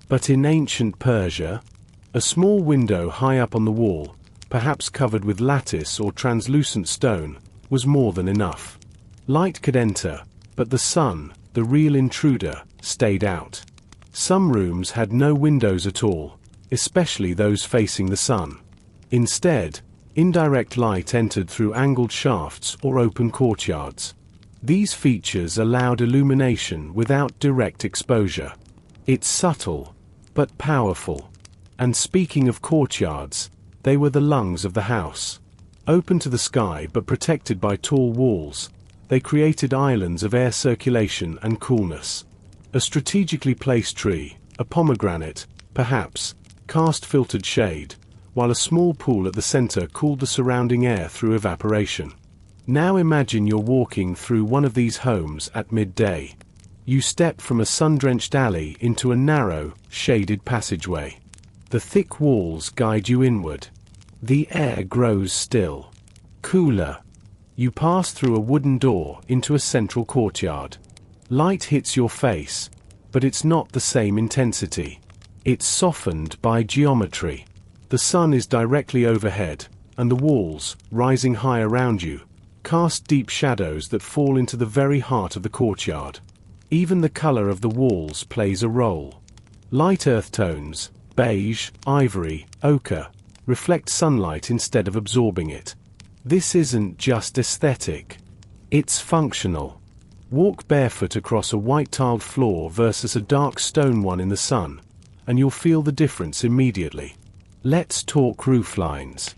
But in ancient Persia, a small window high up on the wall, perhaps covered with lattice or translucent stone, was more than enough. Light could enter, but the sun, the real intruder, stayed out. Some rooms had no windows at all, especially those facing the sun. Instead, indirect light entered through angled shafts or open courtyards. These features allowed illumination without direct exposure. It's subtle, but powerful. And speaking of courtyards, they were the lungs of the house. Open to the sky but protected by tall walls, they created islands of air circulation and coolness. A strategically placed tree, a pomegranate, perhaps, cast filtered shade, while a small pool at the center cooled the surrounding air through evaporation. Now imagine you're walking through one of these homes at midday. You step from a sun-drenched alley into a narrow, shaded passageway. The thick walls guide you inward. The air grows still. Cooler. You pass through a wooden door into a central courtyard. Light hits your face, but it's not the same intensity. It's softened by geometry. The sun is directly overhead, and the walls, rising high around you, cast deep shadows that fall into the very heart of the courtyard. Even the color of the walls plays a role. Light earth tones, beige, ivory, ochre, reflect sunlight instead of absorbing it. This isn't just aesthetic. It's functional. Walk barefoot across a white-tiled floor versus a dark stone one in the sun, and you'll feel the difference immediately. Let's talk rooflines.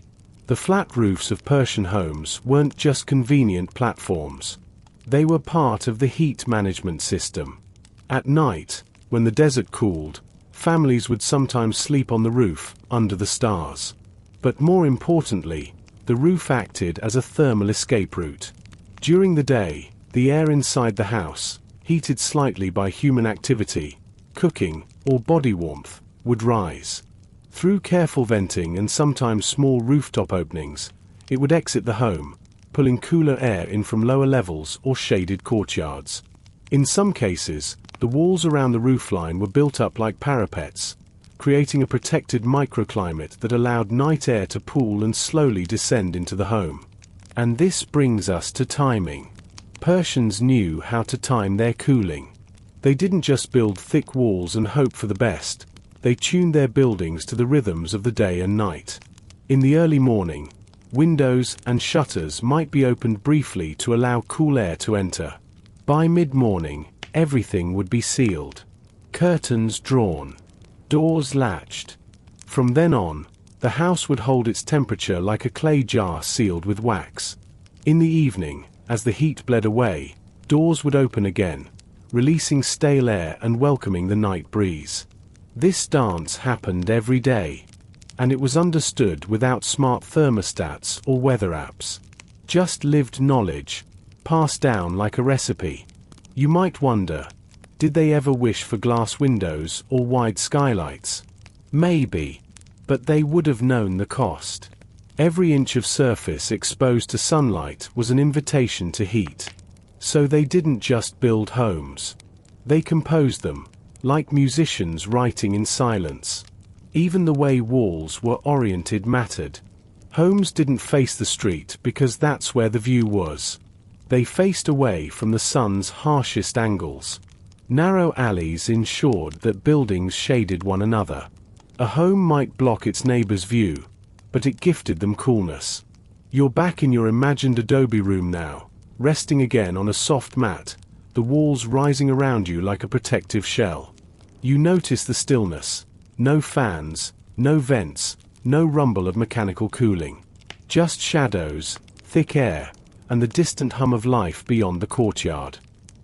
The flat roofs of Persian homes weren't just convenient platforms. They were part of the heat management system. At night, when the desert cooled, families would sometimes sleep on the roof, under the stars. But more importantly, the roof acted as a thermal escape route. During the day, The air inside the house, heated slightly by human activity, cooking, or body warmth, would rise. Through careful venting and sometimes small rooftop openings, it would exit the home, pulling cooler air in from lower levels or shaded courtyards. In some cases, the walls around the roofline were built up like parapets, creating a protected microclimate that allowed night air to pool and slowly descend into the home. And this brings us to timing. Persians knew how to time their cooling. They didn't just build thick walls and hope for the best. They tuned their buildings to the rhythms of the day and night. In the early morning, windows and shutters might be opened briefly to allow cool air to enter. By mid-morning, everything would be sealed. Curtains drawn. Doors latched. From then on, the house would hold its temperature like a clay jar sealed with wax. In the evening, as the heat bled away, doors would open again, releasing stale air and welcoming the night breeze. This dance happened every day, and it was understood without smart thermostats or weather apps. Just lived knowledge, passed down like a recipe. You might wonder, did they ever wish for glass windows or wide skylights? Maybe, but they would have known the cost. Every inch of surface exposed to sunlight was an invitation to heat. So they didn't just build homes. They composed them, like musicians writing in silence. Even the way walls were oriented mattered. Homes didn't face the street because that's where the view was. They faced away from the sun's harshest angles. Narrow alleys ensured that buildings shaded one another. A home might block its neighbor's view, but it gifted them coolness. You're back in your imagined adobe room now, resting again on a soft mat, the walls rising around you like a protective shell. You notice the stillness. No fans, no vents, no rumble of mechanical cooling. Just shadows, thick air, and the distant hum of life beyond the courtyard.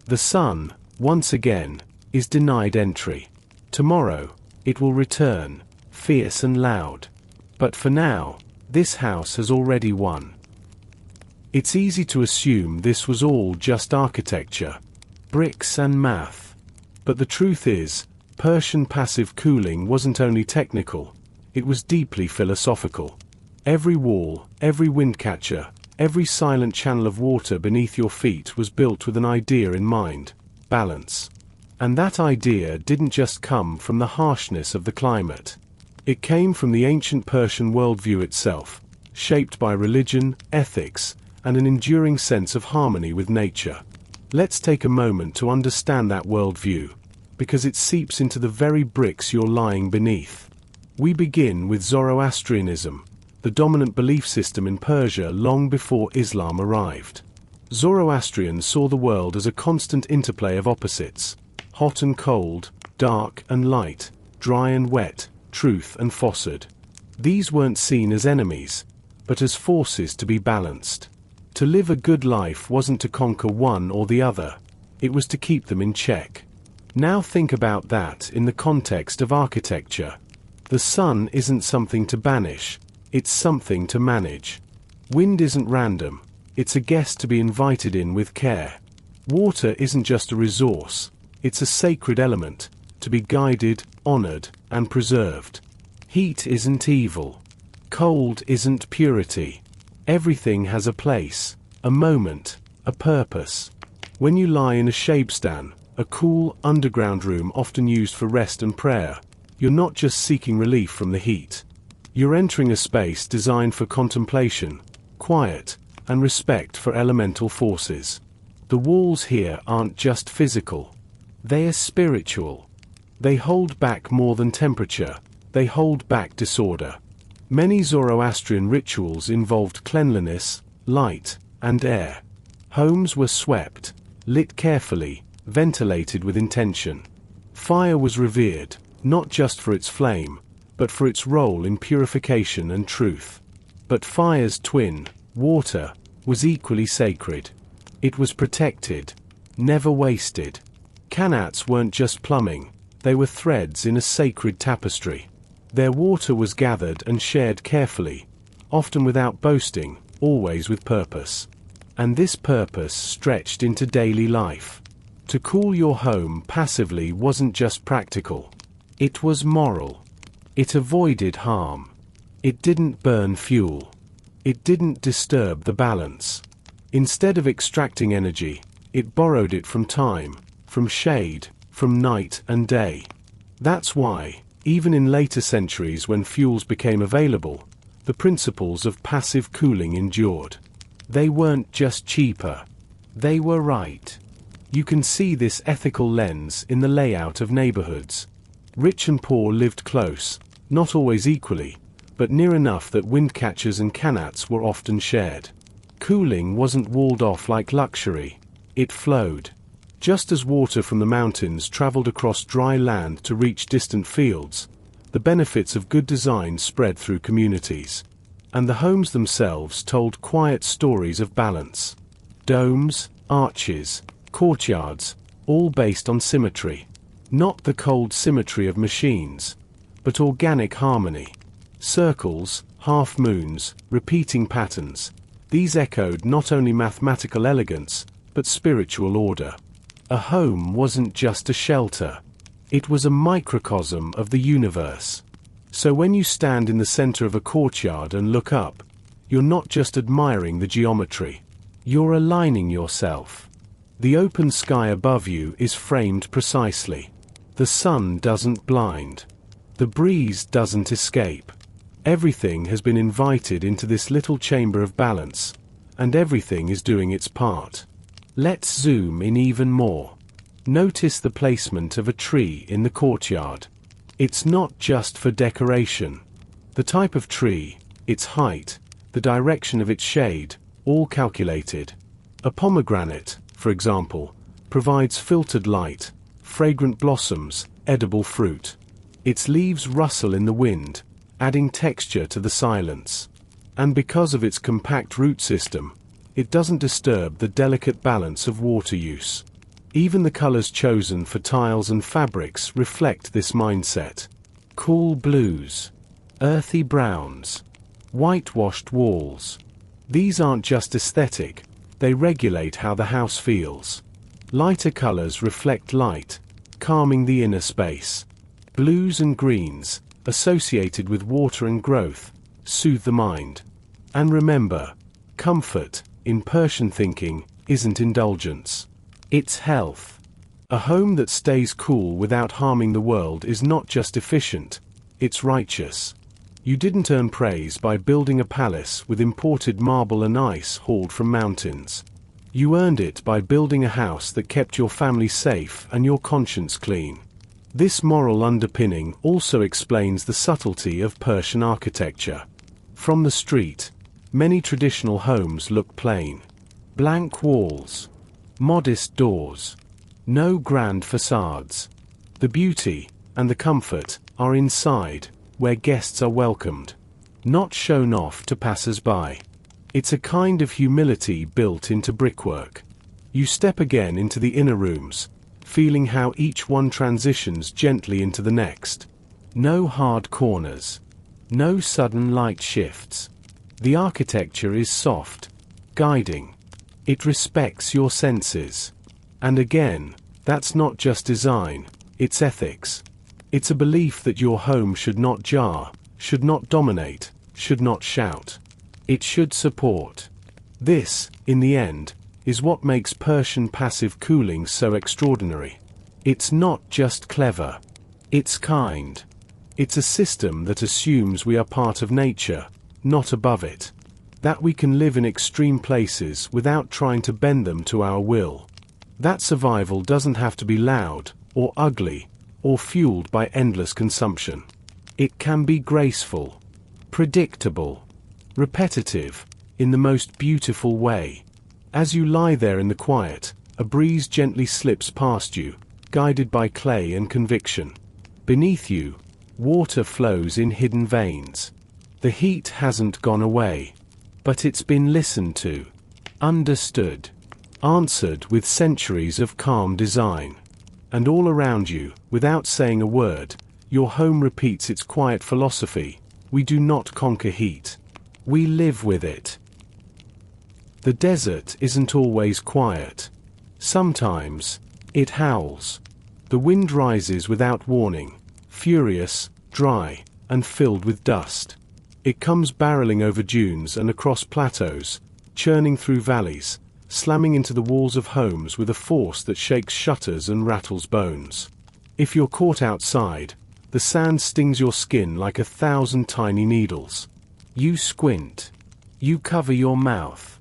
The sun, once again, is denied entry. Tomorrow, it will return, fierce and loud. But for now, this house has already won. It's easy to assume this was all just architecture, bricks and math. But the truth is, Persian passive cooling wasn't only technical, it was deeply philosophical. Every wall, every wind catcher, every silent channel of water beneath your feet was built with an idea in mind: balance. And that idea didn't just come from the harshness of the climate. It came from the ancient Persian worldview itself, shaped by religion, ethics, and an enduring sense of harmony with nature. Let's take a moment to understand that worldview, because it seeps into the very bricks you're lying beneath. We begin with Zoroastrianism, the dominant belief system in Persia long before Islam arrived. Zoroastrians saw the world as a constant interplay of opposites: hot and cold, dark and light, dry and wet, truth and falsehood. These weren't seen as enemies, but as forces to be balanced. To live a good life wasn't to conquer one or the other, it was to keep them in check. Now think about that in the context of architecture. The sun isn't something to banish, it's something to manage. Wind isn't random, it's a guest to be invited in with care. Water isn't just a resource, it's a sacred element, to be guided, honored, and preserved. Heat isn't evil. Cold isn't purity. Everything has a place, a moment, a purpose. When you lie in a shebstan, a cool, underground room often used for rest and prayer, you're not just seeking relief from the heat. You're entering a space designed for contemplation, quiet, and respect for elemental forces. The walls here aren't just physical. They are spiritual. They hold back more than temperature, they hold back disorder. Many Zoroastrian rituals involved cleanliness, light, and air. Homes were swept, lit carefully, ventilated with intention. Fire was revered, not just for its flame, but for its role in purification and truth. But fire's twin, water, was equally sacred. It was protected, never wasted. Qanats weren't just plumbing, they were threads in a sacred tapestry. Their water was gathered and shared carefully, often without boasting, always with purpose. And this purpose stretched into daily life. To cool your home passively wasn't just practical. It was moral. It avoided harm. It didn't burn fuel. It didn't disturb the balance. Instead of extracting energy, it borrowed it from time, from shade, from night and day. That's why, even in later centuries when fuels became available, the principles of passive cooling endured. They weren't just cheaper. They were right. You can see this ethical lens in the layout of neighborhoods. Rich and poor lived close, not always equally, but near enough that wind catchers and qanats were often shared. Cooling wasn't walled off like luxury. It flowed. Just as water from the mountains traveled across dry land to reach distant fields, the benefits of good design spread through communities. And the homes themselves told quiet stories of balance. Domes, arches, courtyards, all based on symmetry. Not the cold symmetry of machines, but organic harmony. Circles, half-moons, repeating patterns. These echoed not only mathematical elegance, but spiritual order. A home wasn't just a shelter. It was a microcosm of the universe. So when you stand in the center of a courtyard and look up, you're not just admiring the geometry. You're aligning yourself. The open sky above you is framed precisely. The sun doesn't blind. The breeze doesn't escape. Everything has been invited into this little chamber of balance, and everything is doing its part. Let's zoom in even more. Notice the placement of a tree in the courtyard. It's not just for decoration. The type of tree, its height, the direction of its shade, all calculated. A pomegranate, for example, provides filtered light, fragrant blossoms, edible fruit. Its leaves rustle in the wind, adding texture to the silence. And because of its compact root system, it doesn't disturb the delicate balance of water use. Even the colors chosen for tiles and fabrics reflect this mindset. Cool blues, earthy browns, whitewashed walls. These aren't just aesthetic, they regulate how the house feels. Lighter colors reflect light, calming the inner space. Blues and greens, associated with water and growth, soothe the mind. And remember, comfort, in Persian thinking, isn't indulgence. It's health. A home that stays cool without harming the world is not just efficient, it's righteous. You didn't earn praise by building a palace with imported marble and ice hauled from mountains. You earned it by building a house that kept your family safe and your conscience clean. This moral underpinning also explains the subtlety of Persian architecture. From the street, many traditional homes look plain. Blank walls, modest doors, no grand facades. The beauty and the comfort are inside, where guests are welcomed, not shown off to passers-by. It's a kind of humility built into brickwork. You step again into the inner rooms, feeling how each one transitions gently into the next. No hard corners, no sudden light shifts. The architecture is soft, guiding. It respects your senses. And again, that's not just design, it's ethics. It's a belief that your home should not jar, should not dominate, should not shout. It should support. This, in the end, is what makes Persian passive cooling so extraordinary. It's not just clever. It's kind. It's a system that assumes we are part of nature, not above it. That we can live in extreme places without trying to bend them to our will. That survival doesn't have to be loud, or ugly, or fueled by endless consumption. It can be graceful, predictable, repetitive, in the most beautiful way. As you lie there in the quiet, a breeze gently slips past you, guided by clay and conviction. Beneath you, water flows in hidden veins. The heat hasn't gone away, but it's been listened to, understood, answered with centuries of calm design. And all around you, without saying a word, your home repeats its quiet philosophy: we do not conquer heat. We live with it. The desert isn't always quiet. Sometimes, it howls. The wind rises without warning, furious, dry, and filled with dust. It comes barreling over dunes and across plateaus, churning through valleys, slamming into the walls of homes with a force that shakes shutters and rattles bones. If you're caught outside, the sand stings your skin like 1,000 tiny needles. You squint. You cover your mouth.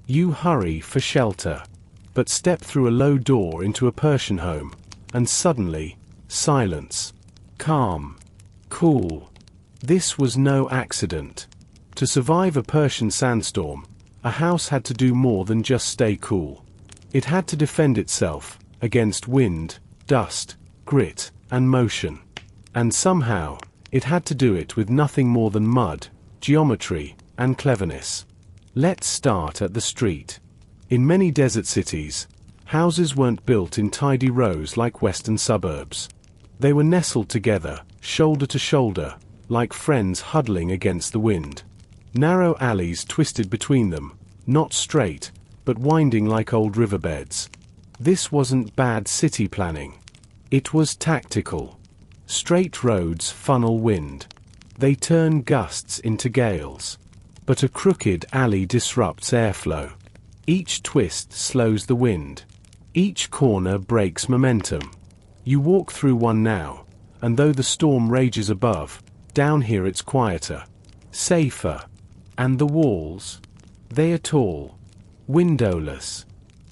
You hurry for shelter. But step through a low door into a Persian home, and suddenly, silence. Calm. Cool. This was no accident. To survive a Persian sandstorm, a house had to do more than just stay cool. It had to defend itself against wind, dust, grit, and motion. And somehow, it had to do it with nothing more than mud, geometry, and cleverness. Let's start at the street. In many desert cities, houses weren't built in tidy rows like western suburbs. They were nestled together, shoulder to shoulder, like friends huddling against the wind. Narrow alleys twisted between them, not straight, but winding like old riverbeds. This wasn't bad city planning. It was tactical. Straight roads funnel wind. They turn gusts into gales. But a crooked alley disrupts airflow. Each twist slows the wind. Each corner breaks momentum. You walk through one now, and though the storm rages above, down here it's quieter, safer. And the walls? They are tall, windowless.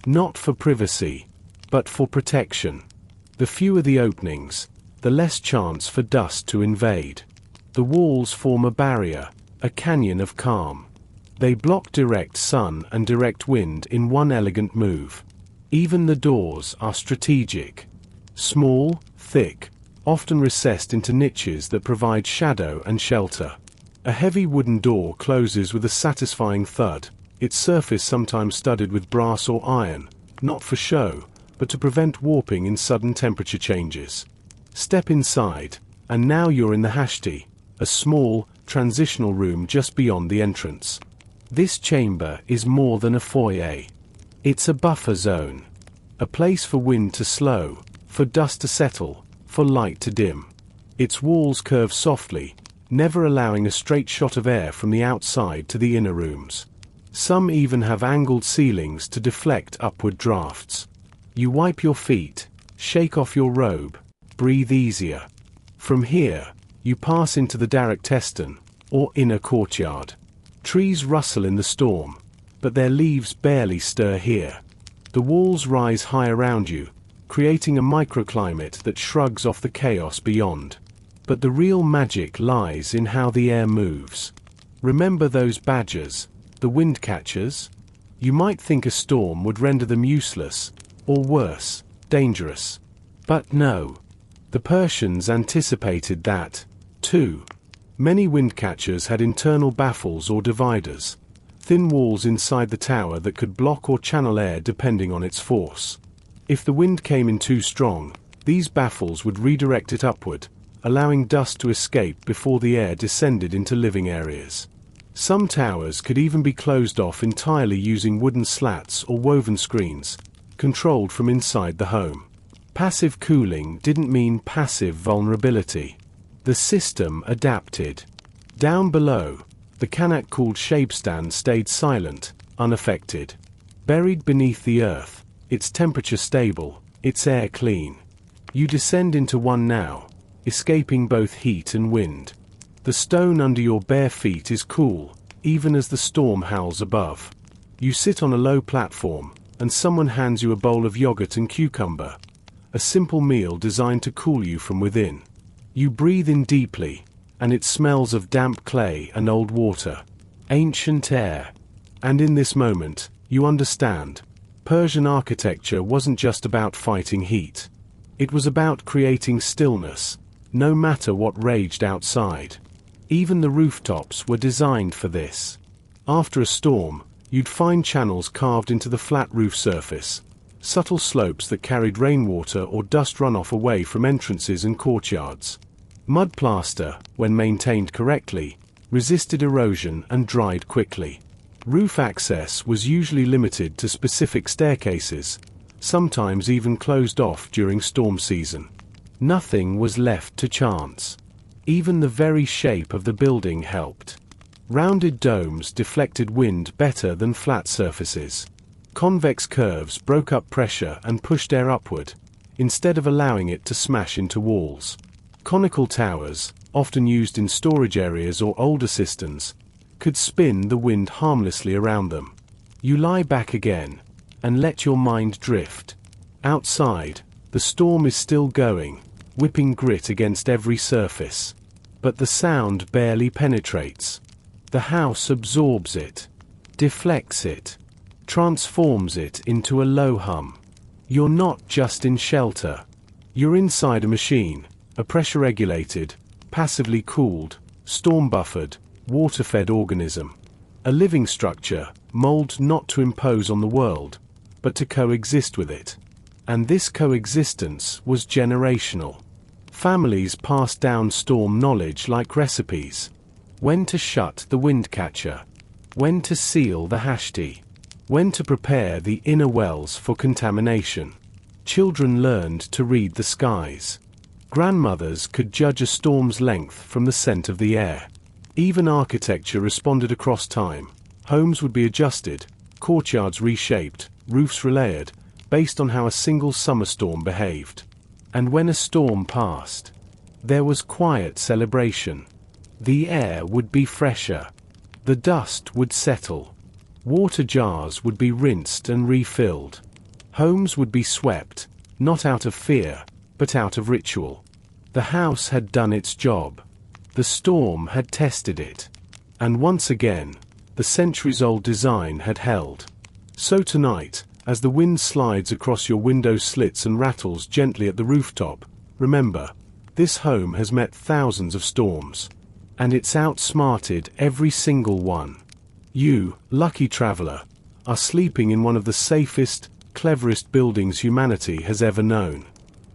Not for privacy, but for protection. The fewer the openings, the less chance for dust to invade. The walls form a barrier, a canyon of calm. They block direct sun and direct wind in one elegant move. Even the doors are strategic. Small, thick, often recessed into niches that provide shadow and shelter. A heavy wooden door closes with a satisfying thud, its surface sometimes studded with brass or iron, not for show, but to prevent warping in sudden temperature changes. Step inside, and now you're in the hashti, a small, transitional room just beyond the entrance. This chamber is more than a foyer. It's a buffer zone. A place for wind to slow, for dust to settle, for light to dim. Its walls curve softly, never allowing a straight shot of air from the outside to the inner rooms. Some even have angled ceilings to deflect upward drafts. You wipe your feet, shake off your robe, breathe easier. From here, you pass into the Darak Teston, or inner courtyard. Trees rustle in the storm, but their leaves barely stir here. The walls rise high around you, creating a microclimate that shrugs off the chaos beyond. But the real magic lies in how the air moves. Remember those badgers, the wind catchers? You might think a storm would render them useless, or worse, dangerous. But no. The Persians anticipated that, too. Many wind catchers had internal baffles or dividers, thin walls inside the tower that could block or channel air depending on its force. If the wind came in too strong, these baffles would redirect it upward, allowing dust to escape before the air descended into living areas. Some towers could even be closed off entirely using wooden slats or woven screens, controlled from inside the home. Passive cooling didn't mean passive vulnerability. The system adapted. Down below, the qanat-cooled shabestand stayed silent, unaffected. Buried beneath the earth, its temperature stable, its air clean. You descend into one now, escaping both heat and wind. The stone under your bare feet is cool, even as the storm howls above. You sit on a low platform, and someone hands you a bowl of yogurt and cucumber. A simple meal designed to cool you from within. You breathe in deeply, and it smells of damp clay and old water. Ancient air. And in this moment, you understand. Persian architecture wasn't just about fighting heat. It was about creating stillness, no matter what raged outside. Even the rooftops were designed for this. After a storm, you'd find channels carved into the flat roof surface, subtle slopes that carried rainwater or dust runoff away from entrances and courtyards. Mud plaster, when maintained correctly, resisted erosion and dried quickly. Roof access was usually limited to specific staircases, sometimes even closed off during storm season. Nothing was left to chance. Even the very shape of the building helped. Rounded domes deflected wind better than flat surfaces. Convex curves broke up pressure and pushed air upward, instead of allowing it to smash into walls. Conical towers, often used in storage areas or older cisterns, could spin the wind harmlessly around them. You lie back again, and let your mind drift. Outside, the storm is still going, whipping grit against every surface. But the sound barely penetrates. The house absorbs it, deflects it, transforms it into a low hum. You're not just in shelter. You're inside a machine, a pressure-regulated, passively cooled, storm-buffered, water-fed organism. A living structure, molded not to impose on the world, but to coexist with it. And this coexistence was generational. Families passed down storm knowledge like recipes. When to shut the wind catcher, when to seal the hashti, when to prepare the inner wells for contamination. Children learned to read the skies. Grandmothers could judge a storm's length from the scent of the air. Even architecture responded across time. Homes would be adjusted, courtyards reshaped, roofs relayered, based on how a single summer storm behaved. And when a storm passed, there was quiet celebration. The air would be fresher. The dust would settle. Water jars would be rinsed and refilled. Homes would be swept, not out of fear, but out of ritual. The house had done its job. The storm had tested it. And once again, the centuries-old design had held. So tonight, as the wind slides across your window slits and rattles gently at the rooftop, remember, this home has met thousands of storms. And it's outsmarted every single one. You, lucky traveler, are sleeping in one of the safest, cleverest buildings humanity has ever known.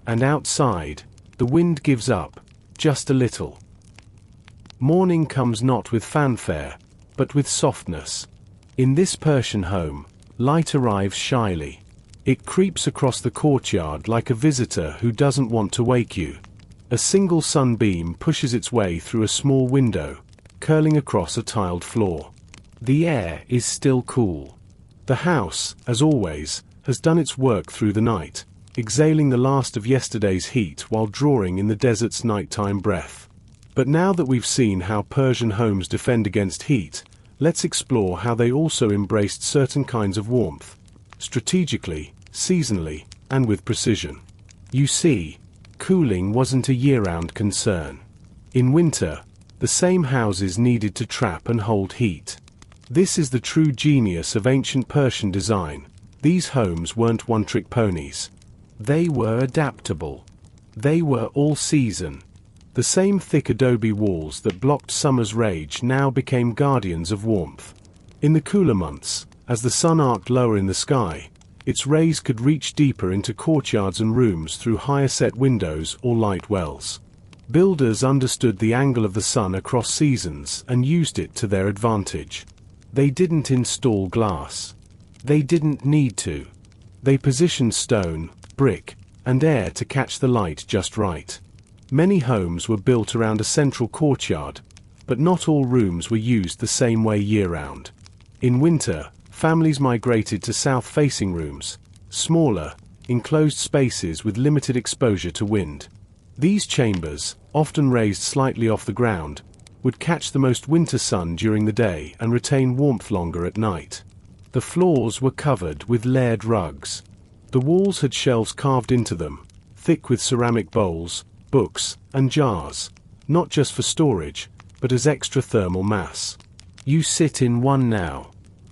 And outside, the wind gives up, just a little. Morning comes not with fanfare, but with softness. In this Persian home, light arrives shyly. It creeps across the courtyard like a visitor who doesn't want to wake you. A single sunbeam pushes its way through a small window, curling across a tiled floor. The air is still cool. The house, as always, has done its work through the night, exhaling the last of yesterday's heat while drawing in the desert's nighttime breath. But now that we've seen how Persian homes defend against heat, let's explore how they also embraced certain kinds of warmth, strategically, seasonally, and with precision. You see, cooling wasn't a year-round concern. In winter, the same houses needed to trap and hold heat. This is the true genius of ancient Persian design. These homes weren't one-trick ponies. They were adaptable. They were all-season. The same thick adobe walls that blocked summer's rage now became guardians of warmth. In the cooler months, as the sun arced lower in the sky, its rays could reach deeper into courtyards and rooms through higher-set windows or light wells. Builders understood the angle of the sun across seasons and used it to their advantage. They didn't install glass. They didn't need to. They positioned stone, brick, and air to catch the light just right. Many homes were built around a central courtyard, but not all rooms were used the same way year-round. In winter, families migrated to south-facing rooms, smaller, enclosed spaces with limited exposure to wind. These chambers, often raised slightly off the ground, would catch the most winter sun during the day and retain warmth longer at night. The floors were covered with layered rugs. The walls had shelves carved into them, thick with ceramic bowls, books, and jars, not just for storage, but as extra thermal mass. You sit in one now,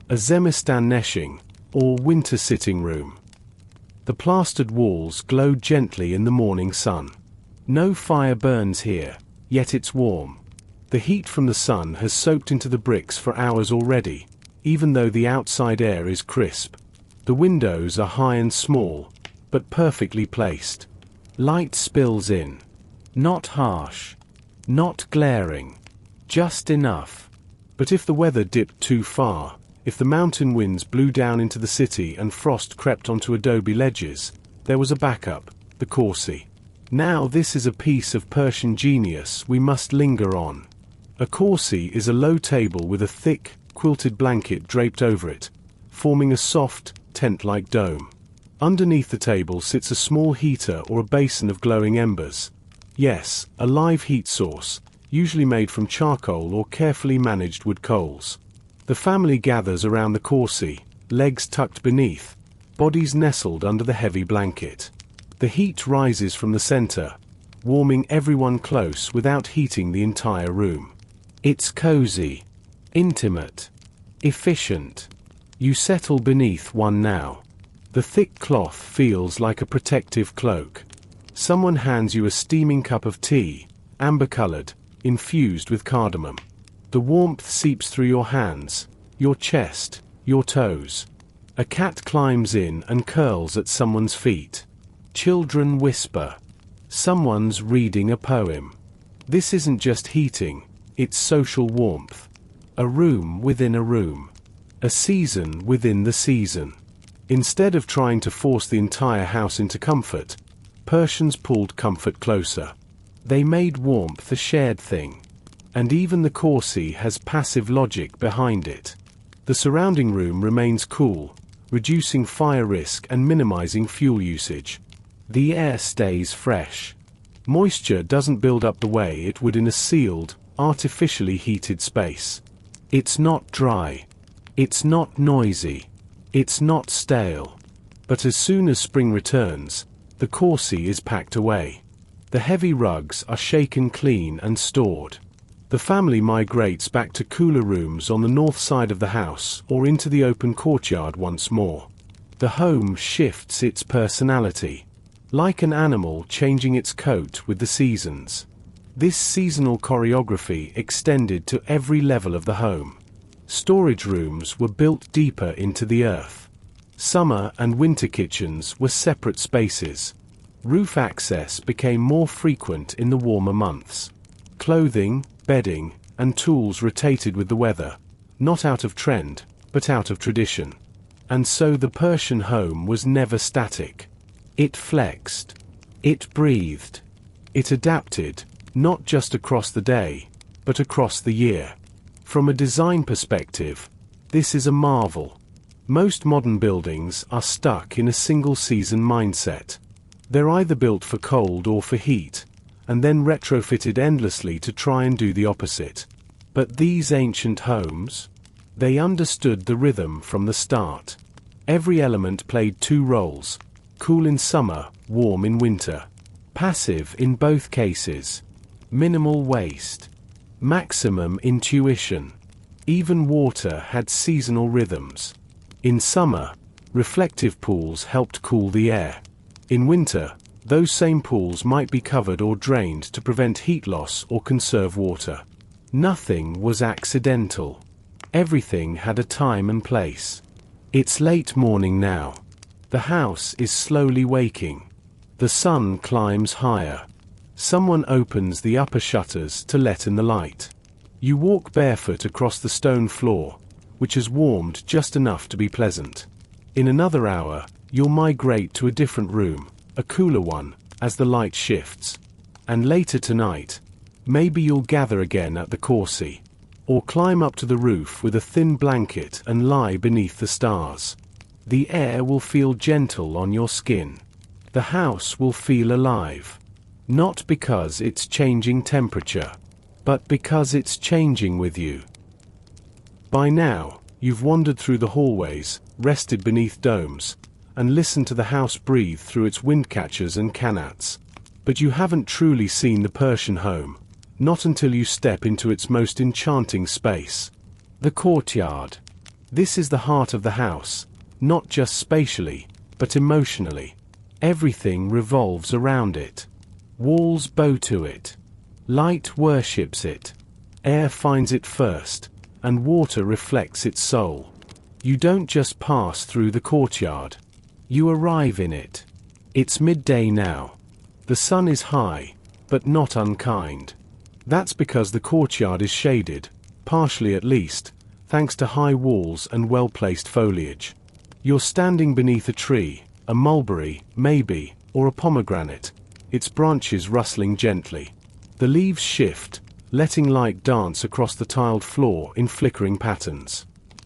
a Zemistan neshing, or winter sitting room. The plastered walls glow gently in the morning sun. No fire burns here, yet it's warm. The heat from the sun has soaked into the bricks for hours already, even though the outside air is crisp. The windows are high and small, but perfectly placed. Light spills in. Not harsh. Not glaring. Just enough. But if the weather dipped too far, If the mountain winds blew down into the city and frost crept onto adobe ledges, there was a backup, the corsi. Now this is a piece of Persian genius we must linger on. A corsi is a low table with a thick, quilted blanket draped over it, forming a soft, tent-like dome. Underneath the table sits a small heater or a basin of glowing embers. Yes, a live heat source, usually made from charcoal or carefully managed wood coals. The family gathers around the corsi, legs tucked beneath, bodies nestled under the heavy blanket. The heat rises from the center, warming everyone close without heating the entire room. It's cozy, intimate, efficient. You settle beneath one now. The thick cloth feels like a protective cloak. Someone hands you a steaming cup of tea, amber-colored, infused with cardamom. The warmth seeps through your hands, your chest, your toes. A cat climbs in and curls at someone's feet. Children whisper. Someone's reading a poem. This isn't just heating, it's social warmth. A room within a room. A season within the season. Instead of trying to force the entire house into comfort, Persians pulled comfort closer. They made warmth a shared thing. And even the corsi has passive logic behind it. The surrounding room remains cool, reducing fire risk and minimizing fuel usage. The air stays fresh. Moisture doesn't build up the way it would in a sealed, artificially heated space. It's not dry. It's not noisy. It's not stale. But as soon as spring returns, the corsi is packed away. The heavy rugs are shaken clean and stored. The family migrates back to cooler rooms on the north side of the house or into the open courtyard once more. The home shifts its personality. Like an animal changing its coat with the seasons. This seasonal choreography extended to every level of the home. Storage rooms were built deeper into the earth. Summer and winter kitchens were separate spaces. Roof access became more frequent in the warmer months. Clothing, bedding, and tools rotated with the weather, not out of trend, but out of tradition. And so the Persian home was never static. It flexed. It breathed. It adapted, not just across the day, but across the year. From a design perspective, this is a marvel. Most modern buildings are stuck in a single-season mindset. They're either built for cold or for heat, and then retrofitted endlessly to try and do the opposite. But these ancient homes? They understood the rhythm from the start. Every element played two roles. Cool in summer, warm in winter. Passive in both cases. Minimal waste. Maximum intuition. Even water had seasonal rhythms. In summer, reflective pools helped cool the air. In winter, those same pools might be covered or drained to prevent heat loss or conserve water. Nothing was accidental. Everything had a time and place. It's late morning now. The house is slowly waking. The sun climbs higher. Someone opens the upper shutters to let in the light. You walk barefoot across the stone floor, which has warmed just enough to be pleasant. In another hour, you'll migrate to a different room, a cooler one, as the light shifts. And later tonight, maybe you'll gather again at the corsi, or climb up to the roof with a thin blanket and lie beneath the stars. The air will feel gentle on your skin. The house will feel alive. Not because it's changing temperature, but because it's changing with you. By now, you've wandered through the hallways, rested beneath domes, and listened to the house breathe through its wind catchers and qanats. But you haven't truly seen the Persian home, not until you step into its most enchanting space. The courtyard. This is the heart of the house, not just spatially, but emotionally. Everything revolves around it. Walls bow to it. Light worships it. Air finds it first, and water reflects its soul. You don't just pass through the courtyard. You arrive in it. It's midday now. The sun is high, but not unkind. That's because the courtyard is shaded, partially at least, thanks to high walls and well-placed foliage. You're standing beneath a tree, a mulberry, maybe, or a pomegranate, its branches rustling gently. The leaves shift, letting light dance across the tiled floor in flickering patterns.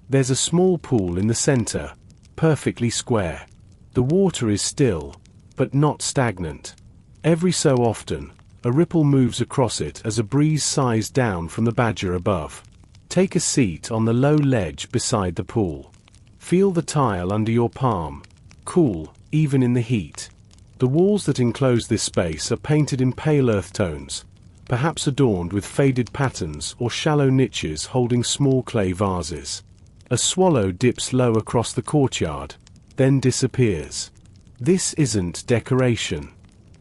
There's a small pool in the center, perfectly square. The water is still, but not stagnant. Every so often, a ripple moves across it as a breeze sighs down from the badger above. Take a seat on the low ledge beside the pool. Feel the tile under your palm, cool, even in the heat. The walls that enclose this space are painted in pale earth tones, perhaps adorned with faded patterns or shallow niches holding small clay vases. A swallow dips low across the courtyard, then disappears. This isn't decoration.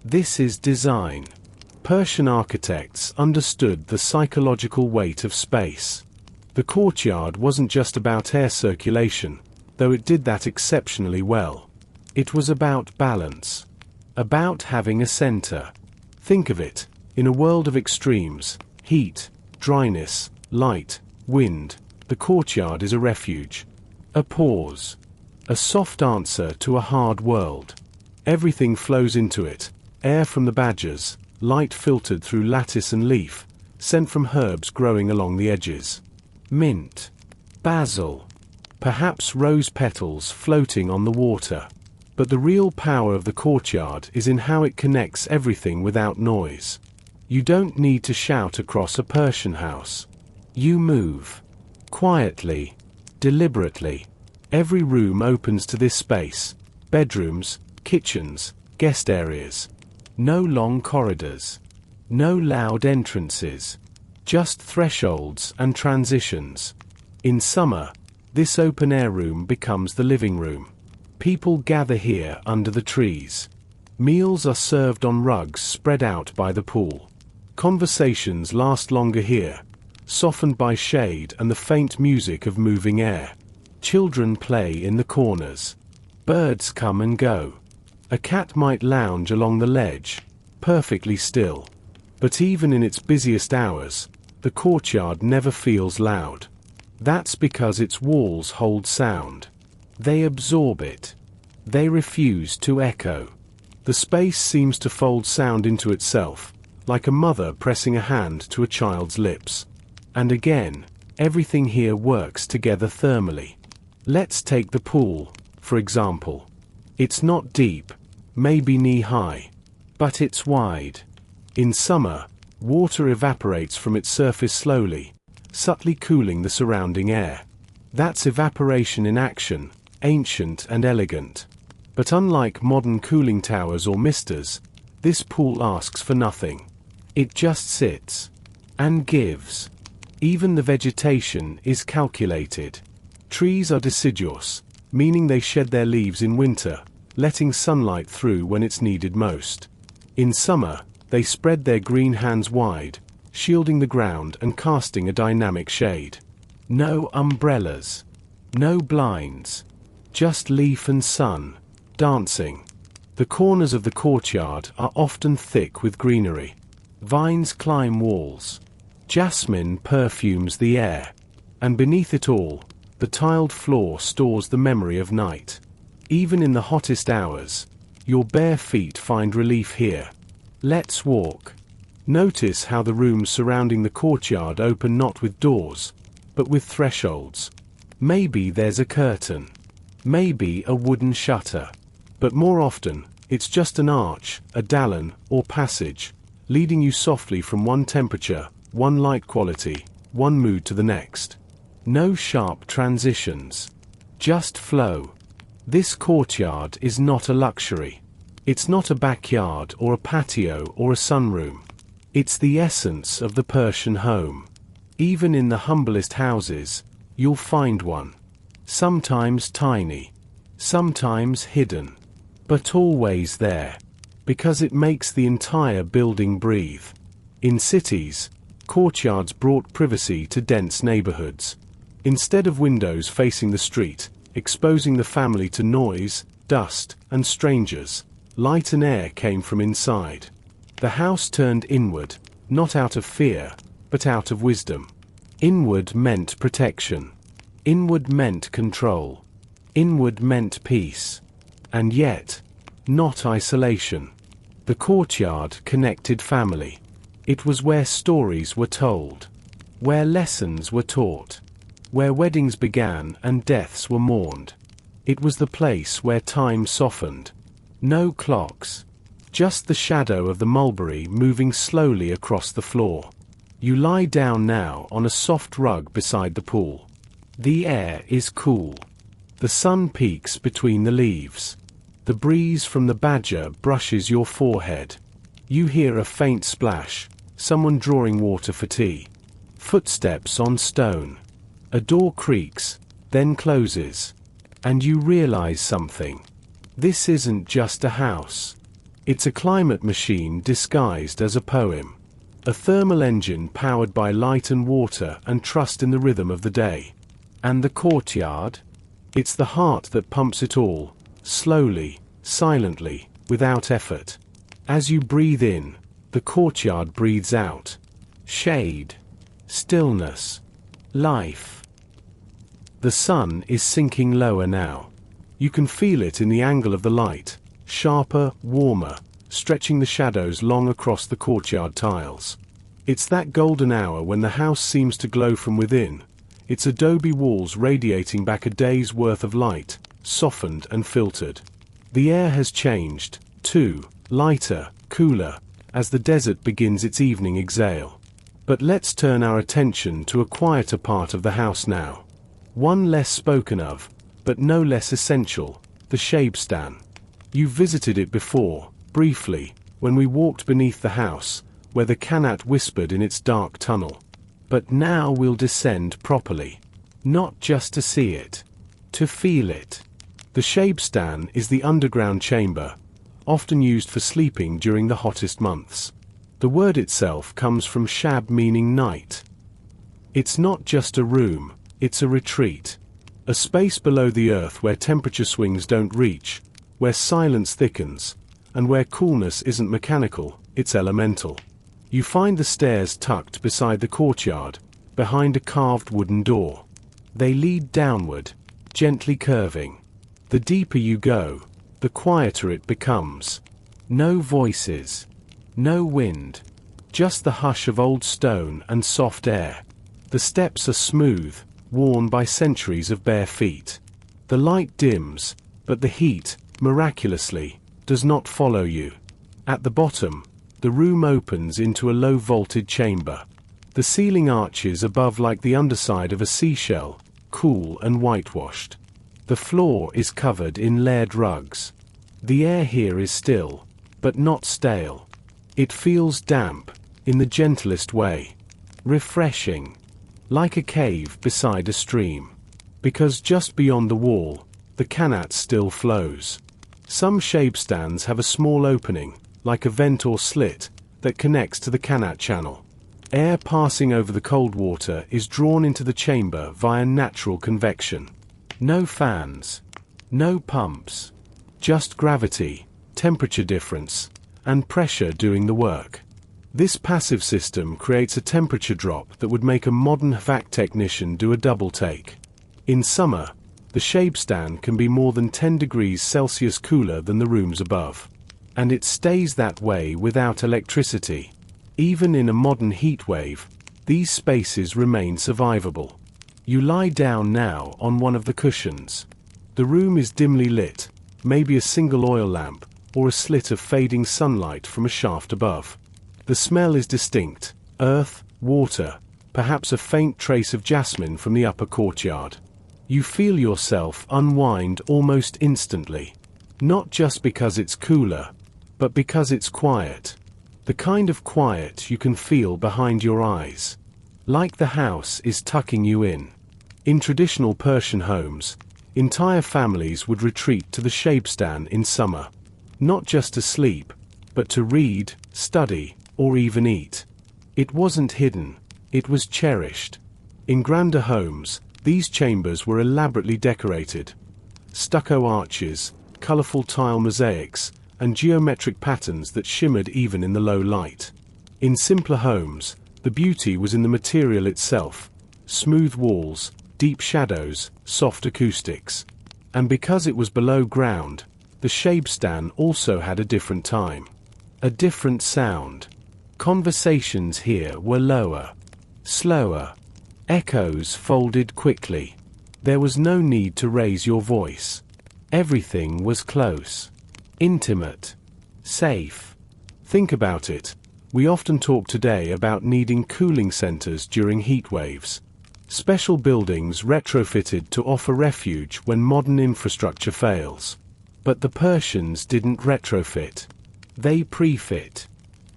This is design. Persian architects understood the psychological weight of space. The courtyard wasn't just about air circulation, though it did that exceptionally well. It was about balance. About having a center. Think of it, in a world of extremes, heat, dryness, light, wind, the courtyard is a refuge. A pause. A soft answer to a hard world. Everything flows into it, air from the badgers, light filtered through lattice and leaf, scent from herbs growing along the edges. Mint. Basil. Perhaps rose petals floating on the water. But the real power of the courtyard is in how it connects everything without noise. You don't need to shout across a Persian house. You move. Quietly. Deliberately. Every room opens to this space. Bedrooms, kitchens, guest areas. No long corridors. No loud entrances. Just thresholds and transitions. In summer, this open-air room becomes the living room. People gather here under the trees. Meals are served on rugs spread out by the pool. Conversations last longer here, softened by shade and the faint music of moving air. Children play in the corners. Birds come and go. A cat might lounge along the ledge, perfectly still. But even in its busiest hours, the courtyard never feels loud. That's because its walls hold sound. They absorb it. They refuse to echo. The space seems to fold sound into itself, like a mother pressing a hand to a child's lips. And again, everything here works together thermally. Let's take the pool, for example. It's not deep, maybe knee-high, but it's wide. In summer, water evaporates from its surface slowly, subtly cooling the surrounding air. That's evaporation in action, ancient and elegant. But unlike modern cooling towers or misters, this pool asks for nothing. It just sits and gives. Even the vegetation is calculated. Trees are deciduous, meaning they shed their leaves in winter, letting sunlight through when it's needed most. In summer, they spread their green hands wide, shielding the ground and casting a dynamic shade. No umbrellas. No blinds. Just leaf and sun, dancing. The corners of the courtyard are often thick with greenery. Vines climb walls. Jasmine perfumes the air. And beneath it all, the tiled floor stores the memory of night. Even in the hottest hours, your bare feet find relief here. Let's walk. Notice how the rooms surrounding the courtyard open not with doors, but with thresholds. Maybe there's a curtain. Maybe a wooden shutter. But more often, it's just an arch, a dallen, or passage, leading you softly from one temperature, one light quality, one mood to the next. No sharp transitions. Just flow. This courtyard is not a luxury. It's not a backyard or a patio or a sunroom. It's the essence of the Persian home. Even in the humblest houses, you'll find one. Sometimes tiny. Sometimes hidden. But always there. Because it makes the entire building breathe. In cities, courtyards brought privacy to dense neighborhoods. Instead of windows facing the street, exposing the family to noise, dust, and strangers, light and air came from inside. The house turned inward, not out of fear, but out of wisdom. Inward meant protection. Inward meant control. Inward meant peace. And yet, not isolation. The courtyard connected family. It was where stories were told, where lessons were taught, where weddings began and deaths were mourned. It was the place where time softened. No clocks, just the shadow of the mulberry moving slowly across the floor. You lie down now on a soft rug beside the pool. The air is cool. The sun peeks between the leaves. The breeze from the badger brushes your forehead. You hear a faint splash, someone drawing water for tea. Footsteps on stone. A door creaks, then closes. And you realize something. This isn't just a house. It's a climate machine disguised as a poem. A thermal engine powered by light and water and trust in the rhythm of the day. And the courtyard? It's the heart that pumps it all, slowly, silently, without effort. As you breathe in, the courtyard breathes out. Shade. Stillness. Life. The sun is sinking lower now. You can feel it in the angle of the light, sharper, warmer, stretching the shadows long across the courtyard tiles. It's that golden hour when the house seems to glow from within, its adobe walls radiating back a day's worth of light, softened and filtered. The air has changed, too, lighter, cooler, as the desert begins its evening exhale. But let's turn our attention to a quieter part of the house now. One less spoken of, but no less essential, the sherbet. You've visited it before, briefly, when we walked beneath the house, where the qanat whispered in its dark tunnel. But now we'll descend properly. Not just to see it. To feel it. The sherbet is the underground chamber, often used for sleeping during the hottest months. The word itself comes from shab, meaning night. It's not just a room, it's a retreat. A space below the earth where temperature swings don't reach, where silence thickens, and where coolness isn't mechanical, it's elemental. You find the stairs tucked beside the courtyard, behind a carved wooden door. They lead downward, gently curving. The deeper you go, the quieter it becomes. No voices. No wind. Just the hush of old stone and soft air. The steps are smooth, worn by centuries of bare feet. The light dims, but the heat, miraculously, does not follow you. At the bottom, the room opens into a low vaulted chamber. The ceiling arches above like the underside of a seashell, cool and whitewashed. The floor is covered in layered rugs. The air here is still, but not stale. It feels damp, in the gentlest way. Refreshing. Like a cave beside a stream. Because just beyond the wall, the qanat still flows. Some sherbets have a small opening, like a vent or slit, that connects to the qanat channel. Air passing over the cold water is drawn into the chamber via natural convection. No fans. No pumps. Just gravity, temperature difference, and pressure doing the work. This passive system creates a temperature drop that would make a modern HVAC technician do a double take. In summer, the sherbet can be more than 10 degrees Celsius cooler than the rooms above. And it stays that way without electricity. Even in a modern heat wave, these spaces remain survivable. You lie down now on one of the cushions. The room is dimly lit, maybe a single oil lamp, or a slit of fading sunlight from a shaft above. The smell is distinct, earth, water, perhaps a faint trace of jasmine from the upper courtyard. You feel yourself unwind almost instantly. Not just because it's cooler, but because it's quiet. The kind of quiet you can feel behind your eyes. Like the house is tucking you in. In traditional Persian homes, entire families would retreat to the sherbet in summer. Not just to sleep, but to read, study, or even eat. It wasn't hidden, it was cherished. In grander homes, these chambers were elaborately decorated. Stucco arches, colorful tile mosaics, and geometric patterns that shimmered even in the low light. In simpler homes, the beauty was in the material itself. Smooth walls, deep shadows, soft acoustics. And because it was below ground, the Shabestan also had a different time. A different sound. Conversations here were lower, slower. Echoes folded quickly. There was no need to raise your voice. Everything was close, intimate, safe. Think about it. We often talk today about needing cooling centers during heat waves. Special buildings retrofitted to offer refuge when modern infrastructure fails. But the Persians didn't retrofit. They prefit.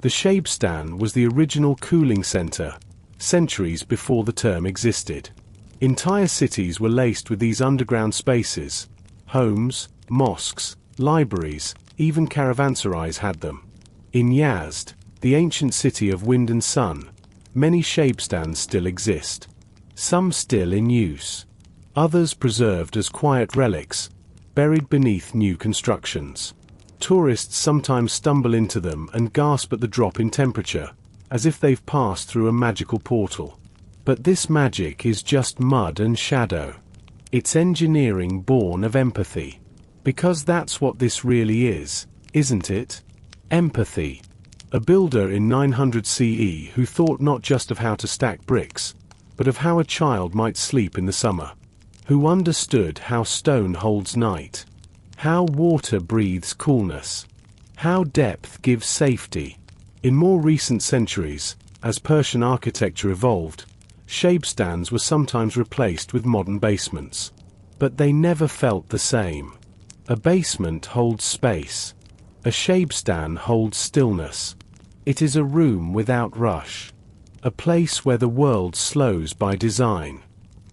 The Shabestan was the original cooling center, centuries before the term existed. Entire cities were laced with these underground spaces. Homes, mosques, libraries, even caravanserais had them. In Yazd, the ancient city of wind and sun, many Shabestans still exist. Some still in use. Others preserved as quiet relics, buried beneath new constructions. Tourists sometimes stumble into them and gasp at the drop in temperature, as if they've passed through a magical portal. But this magic is just mud and shadow. It's engineering born of empathy. Because that's what this really is, isn't it? Empathy. A builder in 900 CE who thought not just of how to stack bricks, but of how a child might sleep in the summer. Who understood how stone holds night. How water breathes coolness. How depth gives safety. In more recent centuries, as Persian architecture evolved, Shabestans were sometimes replaced with modern basements. But they never felt the same. A basement holds space. A Shabestan holds stillness. It is a room without rush. A place where the world slows by design.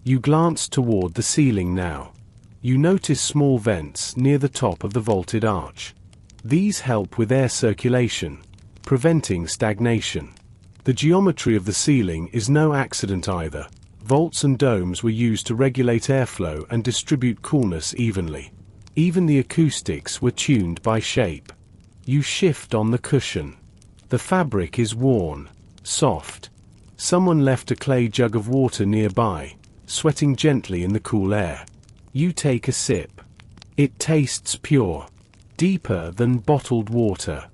You glance toward the ceiling now. You notice small vents near the top of the vaulted arch. These help with air circulation, preventing stagnation. The geometry of the ceiling is no accident either. Vaults and domes were used to regulate airflow and distribute coolness evenly. Even the acoustics were tuned by shape. You shift on the cushion. The fabric is worn, soft. Someone left a clay jug of water nearby, sweating gently in the cool air. You take a sip. It tastes pure, deeper than bottled water,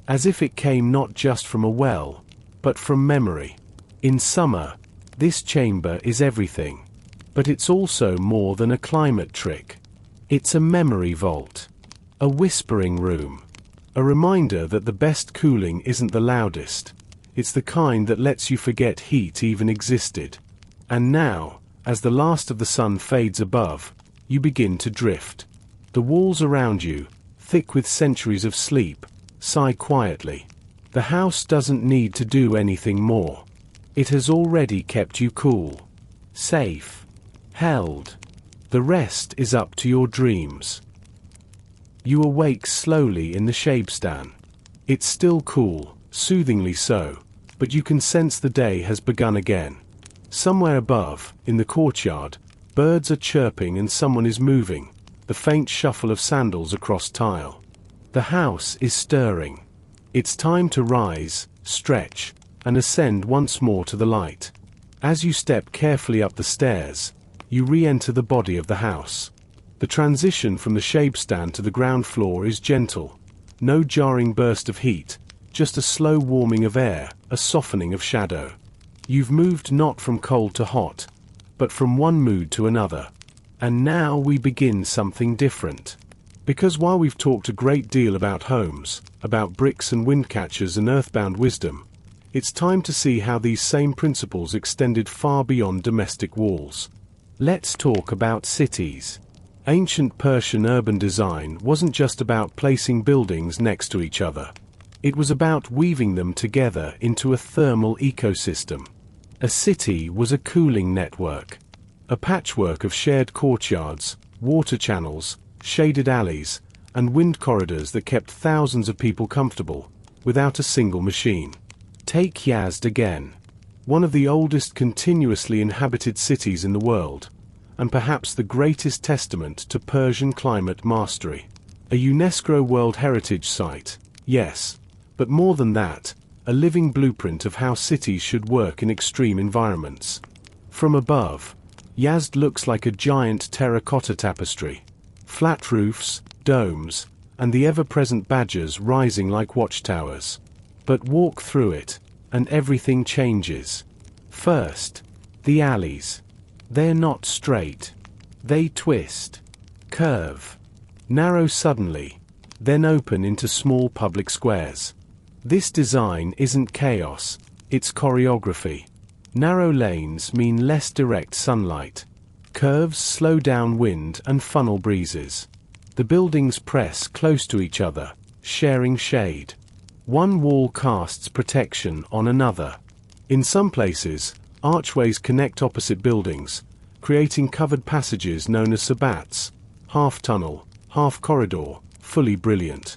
as if it came not just from a well, but from memory. In summer, this chamber is everything. But it's also more than a climate trick. It's a memory vault. A whispering room. A reminder that the best cooling isn't the loudest. It's the kind that lets you forget heat even existed. And now, as the last of the sun fades above, you begin to drift. The walls around you, thick with centuries of sleep, sigh quietly. The house doesn't need to do anything more. It has already kept you cool, safe, held. The rest is up to your dreams. You awake slowly in the Shabestan. It's still cool, soothingly so, but you can sense the day has begun again. Somewhere above, in the courtyard, birds are chirping and someone is moving, the faint shuffle of sandals across tile. The house is stirring. It's time to rise, stretch, and ascend once more to the light. As you step carefully up the stairs, you re-enter the body of the house. The transition from the Shabestan to the ground floor is gentle. No jarring burst of heat, just a slow warming of air, a softening of shadow. You've moved not from cold to hot, but from one mood to another. And now we begin something different. Because while we've talked a great deal about homes, about bricks and wind catchers and earthbound wisdom, it's time to see how these same principles extended far beyond domestic walls. Let's talk about cities. Ancient Persian urban design wasn't just about placing buildings next to each other. It was about weaving them together into a thermal ecosystem. A city was a cooling network. A patchwork of shared courtyards, water channels, shaded alleys, and wind corridors that kept thousands of people comfortable, without a single machine. Take Yazd again. One of the oldest continuously inhabited cities in the world, and perhaps the greatest testament to Persian climate mastery. A UNESCO World Heritage Site, yes, but more than that, a living blueprint of how cities should work in extreme environments. From above, Yazd looks like a giant terracotta tapestry. Flat roofs, domes, and the ever-present badgers rising like watchtowers. But walk through it, and everything changes. First, the alleys. They're not straight. They twist, curve, narrow suddenly, then open into small public squares. This design isn't chaos, it's choreography. Narrow lanes mean less direct sunlight. Curves slow down wind and funnel breezes. The buildings press close to each other, sharing shade. One wall casts protection on another. In some places, archways connect opposite buildings, creating covered passages known as sherbets, half tunnel, half corridor, fully brilliant.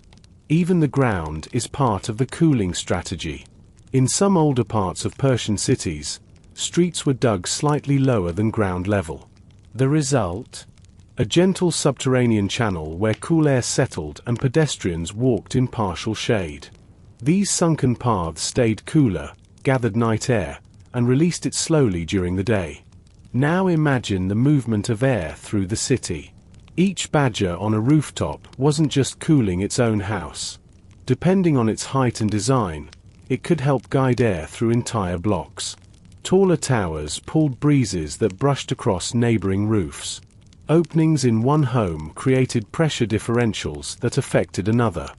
Even the ground is part of the cooling strategy. In some older parts of Persian cities, streets were dug slightly lower than ground level. The result? A gentle subterranean channel where cool air settled and pedestrians walked in partial shade. These sunken paths stayed cooler, gathered night air, and released it slowly during the day. Now imagine the movement of air through the city. Each badger on a rooftop wasn't just cooling its own house. Depending on its height and design, it could help guide air through entire blocks. Taller towers pulled breezes that brushed across neighboring roofs. Openings in one home created pressure differentials that affected another.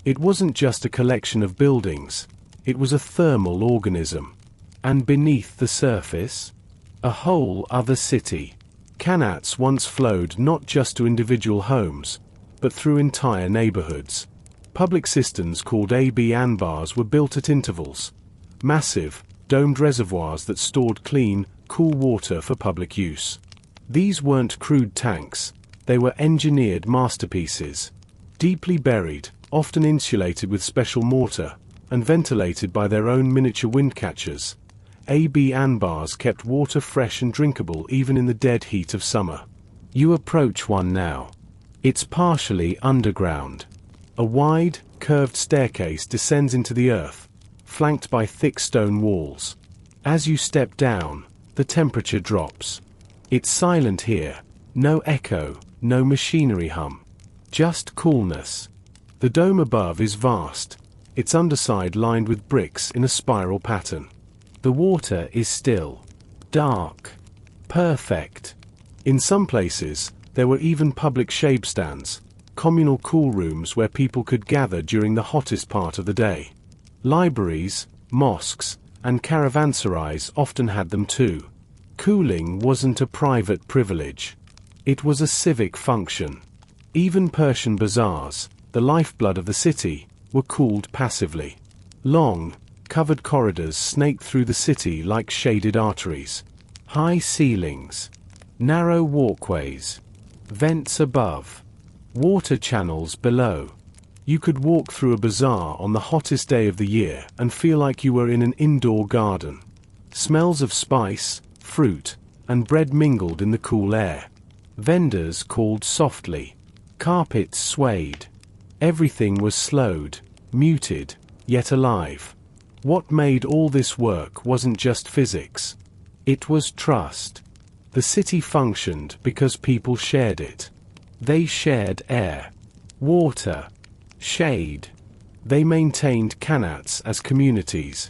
It wasn't just a collection of buildings, it was a thermal organism. And beneath the surface, a whole other city. Qanats once flowed not just to individual homes, but through entire neighborhoods. Public cisterns called AB anbars were built at intervals. Massive, domed reservoirs that stored clean, cool water for public use. These weren't crude tanks, they were engineered masterpieces. Deeply buried, often insulated with special mortar, and ventilated by their own miniature wind catchers, AB anbars kept water fresh and drinkable even in the dead heat of summer. You approach one now. It's partially underground. A wide, curved staircase descends into the earth, flanked by thick stone walls. As you step down, the temperature drops. It's silent here, no echo, no machinery hum. Just coolness. The dome above is vast, its underside lined with bricks in a spiral pattern. The water is still, dark, perfect. In some places, there were even public shade stands, communal cool rooms where people could gather during the hottest part of the day. Libraries, mosques, and caravanserais often had them too. Cooling wasn't a private privilege. It was a civic function. Even Persian bazaars, the lifeblood of the city, were cooled passively. Long, covered corridors snaked through the city like shaded arteries. High ceilings, narrow walkways, vents above, water channels below. You could walk through a bazaar on the hottest day of the year and feel like you were in an indoor garden. Smells of spice, fruit, and bread mingled in the cool air. Vendors called softly. Carpets swayed. Everything was slowed, muted, yet alive. What made all this work wasn't just physics. It was trust. The city functioned because people shared it. They shared air, water, shade. They maintained qanats as communities,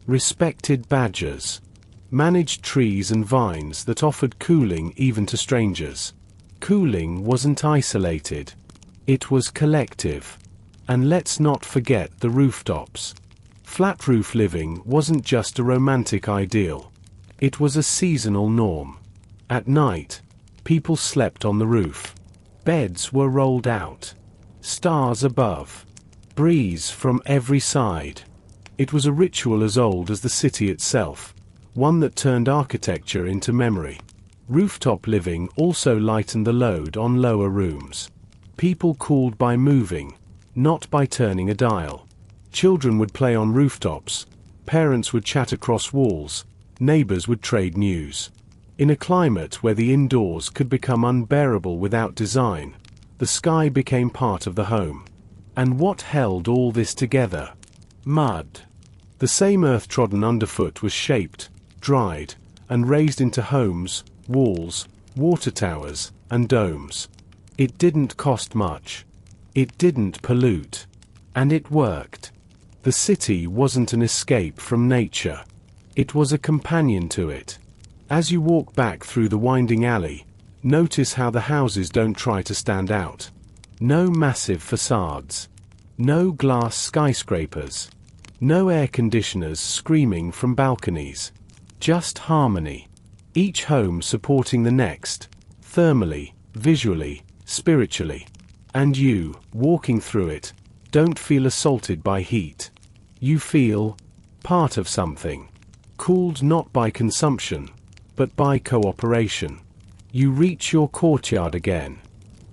respected badgers, managed trees and vines that offered cooling even to strangers. Cooling wasn't isolated. It was collective. And let's not forget the rooftops. Flat roof living wasn't just a romantic ideal. It was a seasonal norm. At night, people slept on the roof. Beds were rolled out. Stars above. Breeze from every side. It was a ritual as old as the city itself, one that turned architecture into memory. Rooftop living also lightened the load on lower rooms. People cooled by moving, not by turning a dial. Children would play on rooftops, parents would chat across walls, neighbors would trade news. In a climate where the indoors could become unbearable without design, the sky became part of the home. And what held all this together? Mud. The same earth trodden underfoot was shaped, dried, and raised into homes, walls, water towers, and domes. It didn't cost much. It didn't pollute. And it worked. The city wasn't an escape from nature. It was a companion to it. As you walk back through the winding alley, notice how the houses don't try to stand out. No massive facades. No glass skyscrapers. No air conditioners screaming from balconies. Just harmony. Each home supporting the next, thermally, visually, spiritually. And you, walking through it, don't feel assaulted by heat. You feel part of something. Cooled not by consumption, but by cooperation. You reach your courtyard again.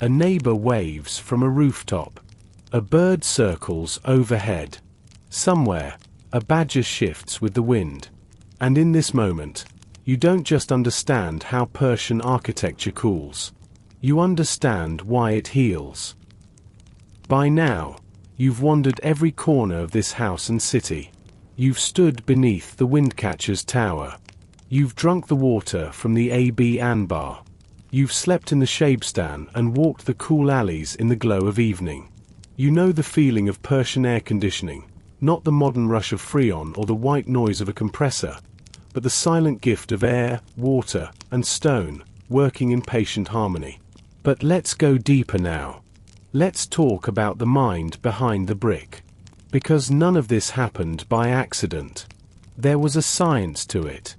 A neighbor waves from a rooftop. A bird circles overhead. Somewhere, a badger shifts with the wind. And in this moment, you don't just understand how Persian architecture cools. You understand why it heals. By now, you've wandered every corner of this house and city. You've stood beneath the windcatcher's tower. You've drunk the water from the AB Anbar. You've slept in the Shabstan and walked the cool alleys in the glow of evening. You know the feeling of Persian air conditioning, not the modern rush of Freon or the white noise of a compressor, but the silent gift of air, water, and stone, working in patient harmony. But let's go deeper now. Let's talk about the mind behind the brick. Because none of this happened by accident. There was a science to it.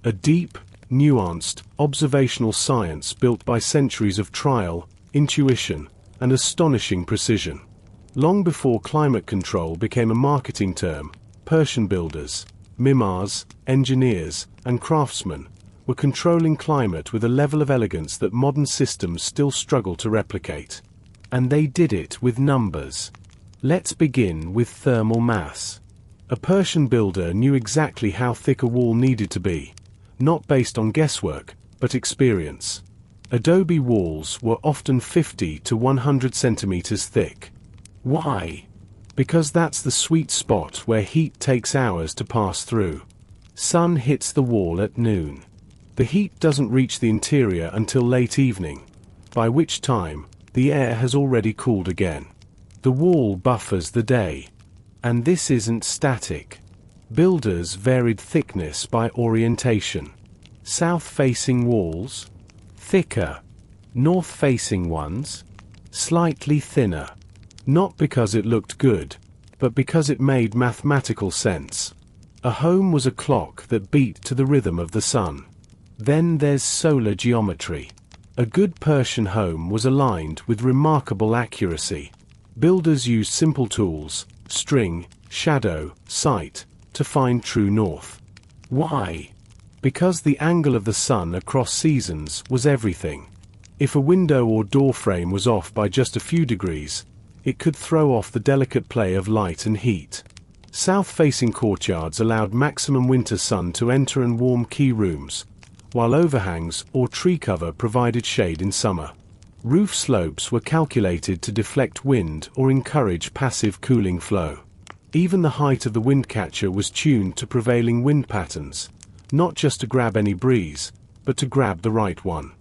A deep, nuanced, observational science built by centuries of trial, intuition, and astonishing precision. Long before climate control became a marketing term, Persian builders, mimars, engineers, and craftsmen were controlling climate with a level of elegance that modern systems still struggle to replicate. And they did it with numbers. Let's begin with thermal mass. A Persian builder knew exactly how thick a wall needed to be, not based on guesswork, but experience. Adobe walls were often 50 to 100 centimeters thick. Why? Because that's the sweet spot where heat takes hours to pass through. Sun hits the wall at noon. The heat doesn't reach the interior until late evening, by which time, the air has already cooled again. The wall buffers the day. And this isn't static. Builders varied thickness by orientation. South-facing walls, thicker. North-facing ones, slightly thinner. Not because it looked good, but because it made mathematical sense. A home was a clock that beat to the rhythm of the sun. Then there's solar geometry. A good Persian home was aligned with remarkable accuracy. Builders used simple tools, string, shadow, sight, to find true north. Why? Because the angle of the sun across seasons was everything. If a window or door frame was off by just a few degrees, it could throw off the delicate play of light and heat. South-facing courtyards allowed maximum winter sun to enter and warm key rooms, while overhangs or tree cover provided shade in summer. Roof slopes were calculated to deflect wind or encourage passive cooling flow. Even the height of the windcatcher was tuned to prevailing wind patterns, not just to grab any breeze, but to grab the right one.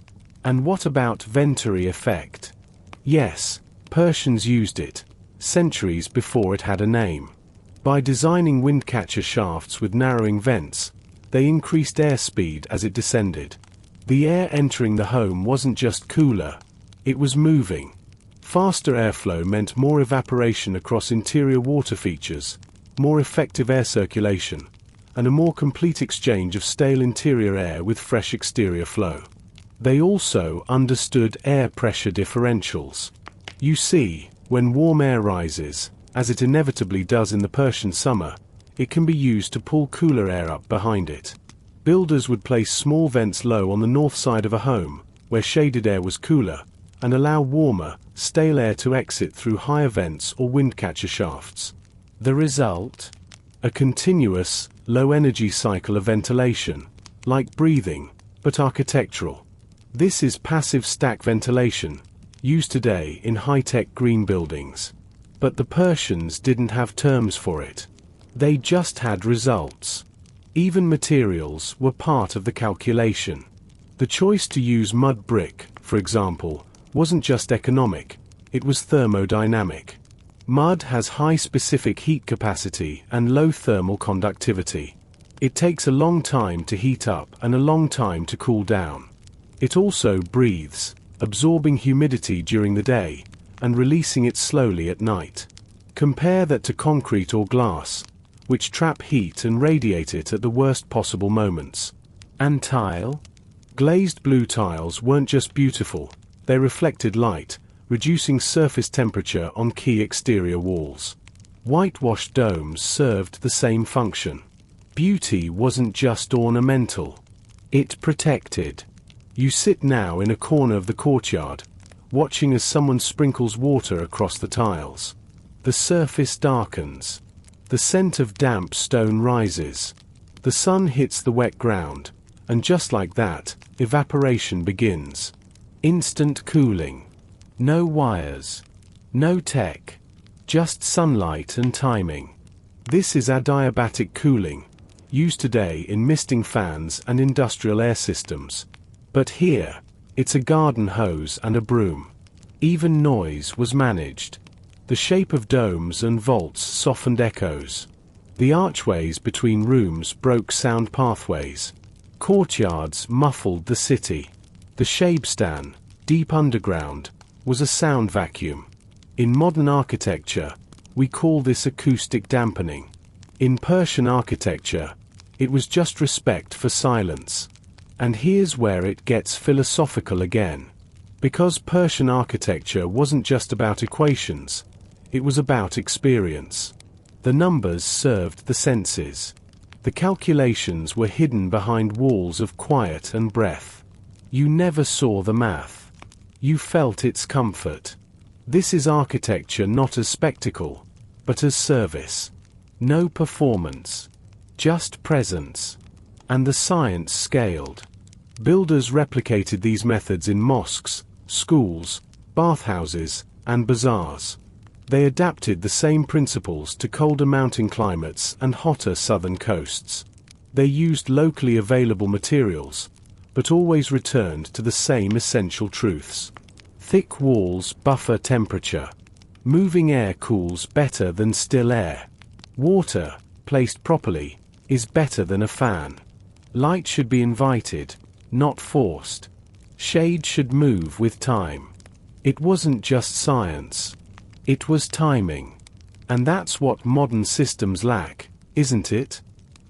And what about Venturi effect? Yes, Persians used it, centuries before it had a name. By designing windcatcher shafts with narrowing vents, they increased airspeed as it descended. The air entering the home wasn't just cooler, it was moving. Faster airflow meant more evaporation across interior water features, more effective air circulation, and a more complete exchange of stale interior air with fresh exterior flow. They also understood air pressure differentials. You see, when warm air rises, as it inevitably does in the Persian summer, it can be used to pull cooler air up behind it. Builders would place small vents low on the north side of a home, where shaded air was cooler, and allow warmer, stale air to exit through higher vents or windcatcher shafts. The result? A continuous, low-energy cycle of ventilation, like breathing, but architectural. This is passive stack ventilation, used today in high-tech green buildings. But the Persians didn't have terms for it. They just had results. Even materials were part of the calculation. The choice to use mud brick, for example, wasn't just economic, it was thermodynamic. Mud has high specific heat capacity and low thermal conductivity. It takes a long time to heat up and a long time to cool down. It also breathes, absorbing humidity during the day and releasing it slowly at night. Compare that to concrete or glass, which trap heat and radiate it at the worst possible moments. And tile? Glazed blue tiles weren't just beautiful, they reflected light, reducing surface temperature on key exterior walls. Whitewashed domes served the same function. Beauty wasn't just ornamental. It protected. You sit now in a corner of the courtyard, watching as someone sprinkles water across the tiles. The surface darkens. The scent of damp stone rises. The sun hits the wet ground, and just like that, evaporation begins. Instant cooling. No wires. No tech. Just sunlight and timing. This is adiabatic cooling, used today in misting fans and industrial air systems. But here, it's a garden hose and a broom. Even noise was managed. The shape of domes and vaults softened echoes. The archways between rooms broke sound pathways. Courtyards muffled the city. The Shabstan, deep underground, was a sound vacuum. In modern architecture, we call this acoustic dampening. In Persian architecture, it was just respect for silence. And here's where it gets philosophical again. Because Persian architecture wasn't just about equations, it was about experience. The numbers served the senses. The calculations were hidden behind walls of quiet and breath. You never saw the math. You felt its comfort. This is architecture not as spectacle, but as service. No performance. Just presence. And the science scaled. Builders replicated these methods in mosques, schools, bathhouses, and bazaars. They adapted the same principles to colder mountain climates and hotter southern coasts. They used locally available materials, but always returned to the same essential truths. Thick walls buffer temperature. Moving air cools better than still air. Water, placed properly, is better than a fan. Light should be invited, not forced. Shade should move with time. It wasn't just science. It was timing. And that's what modern systems lack, isn't it?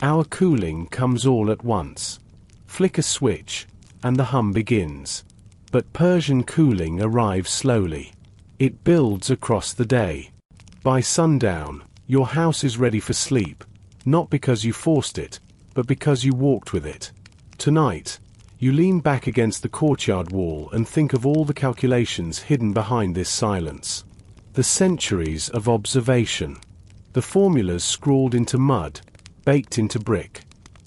Our cooling comes all at once. Flick a switch, and the hum begins. But Persian cooling arrives slowly. It builds across the day. By sundown, your house is ready for sleep, not because you forced it, but because you walked with it. Tonight, you lean back against the courtyard wall and think of all the calculations hidden behind this silence. The centuries of observation. The formulas scrawled into mud, baked into brick.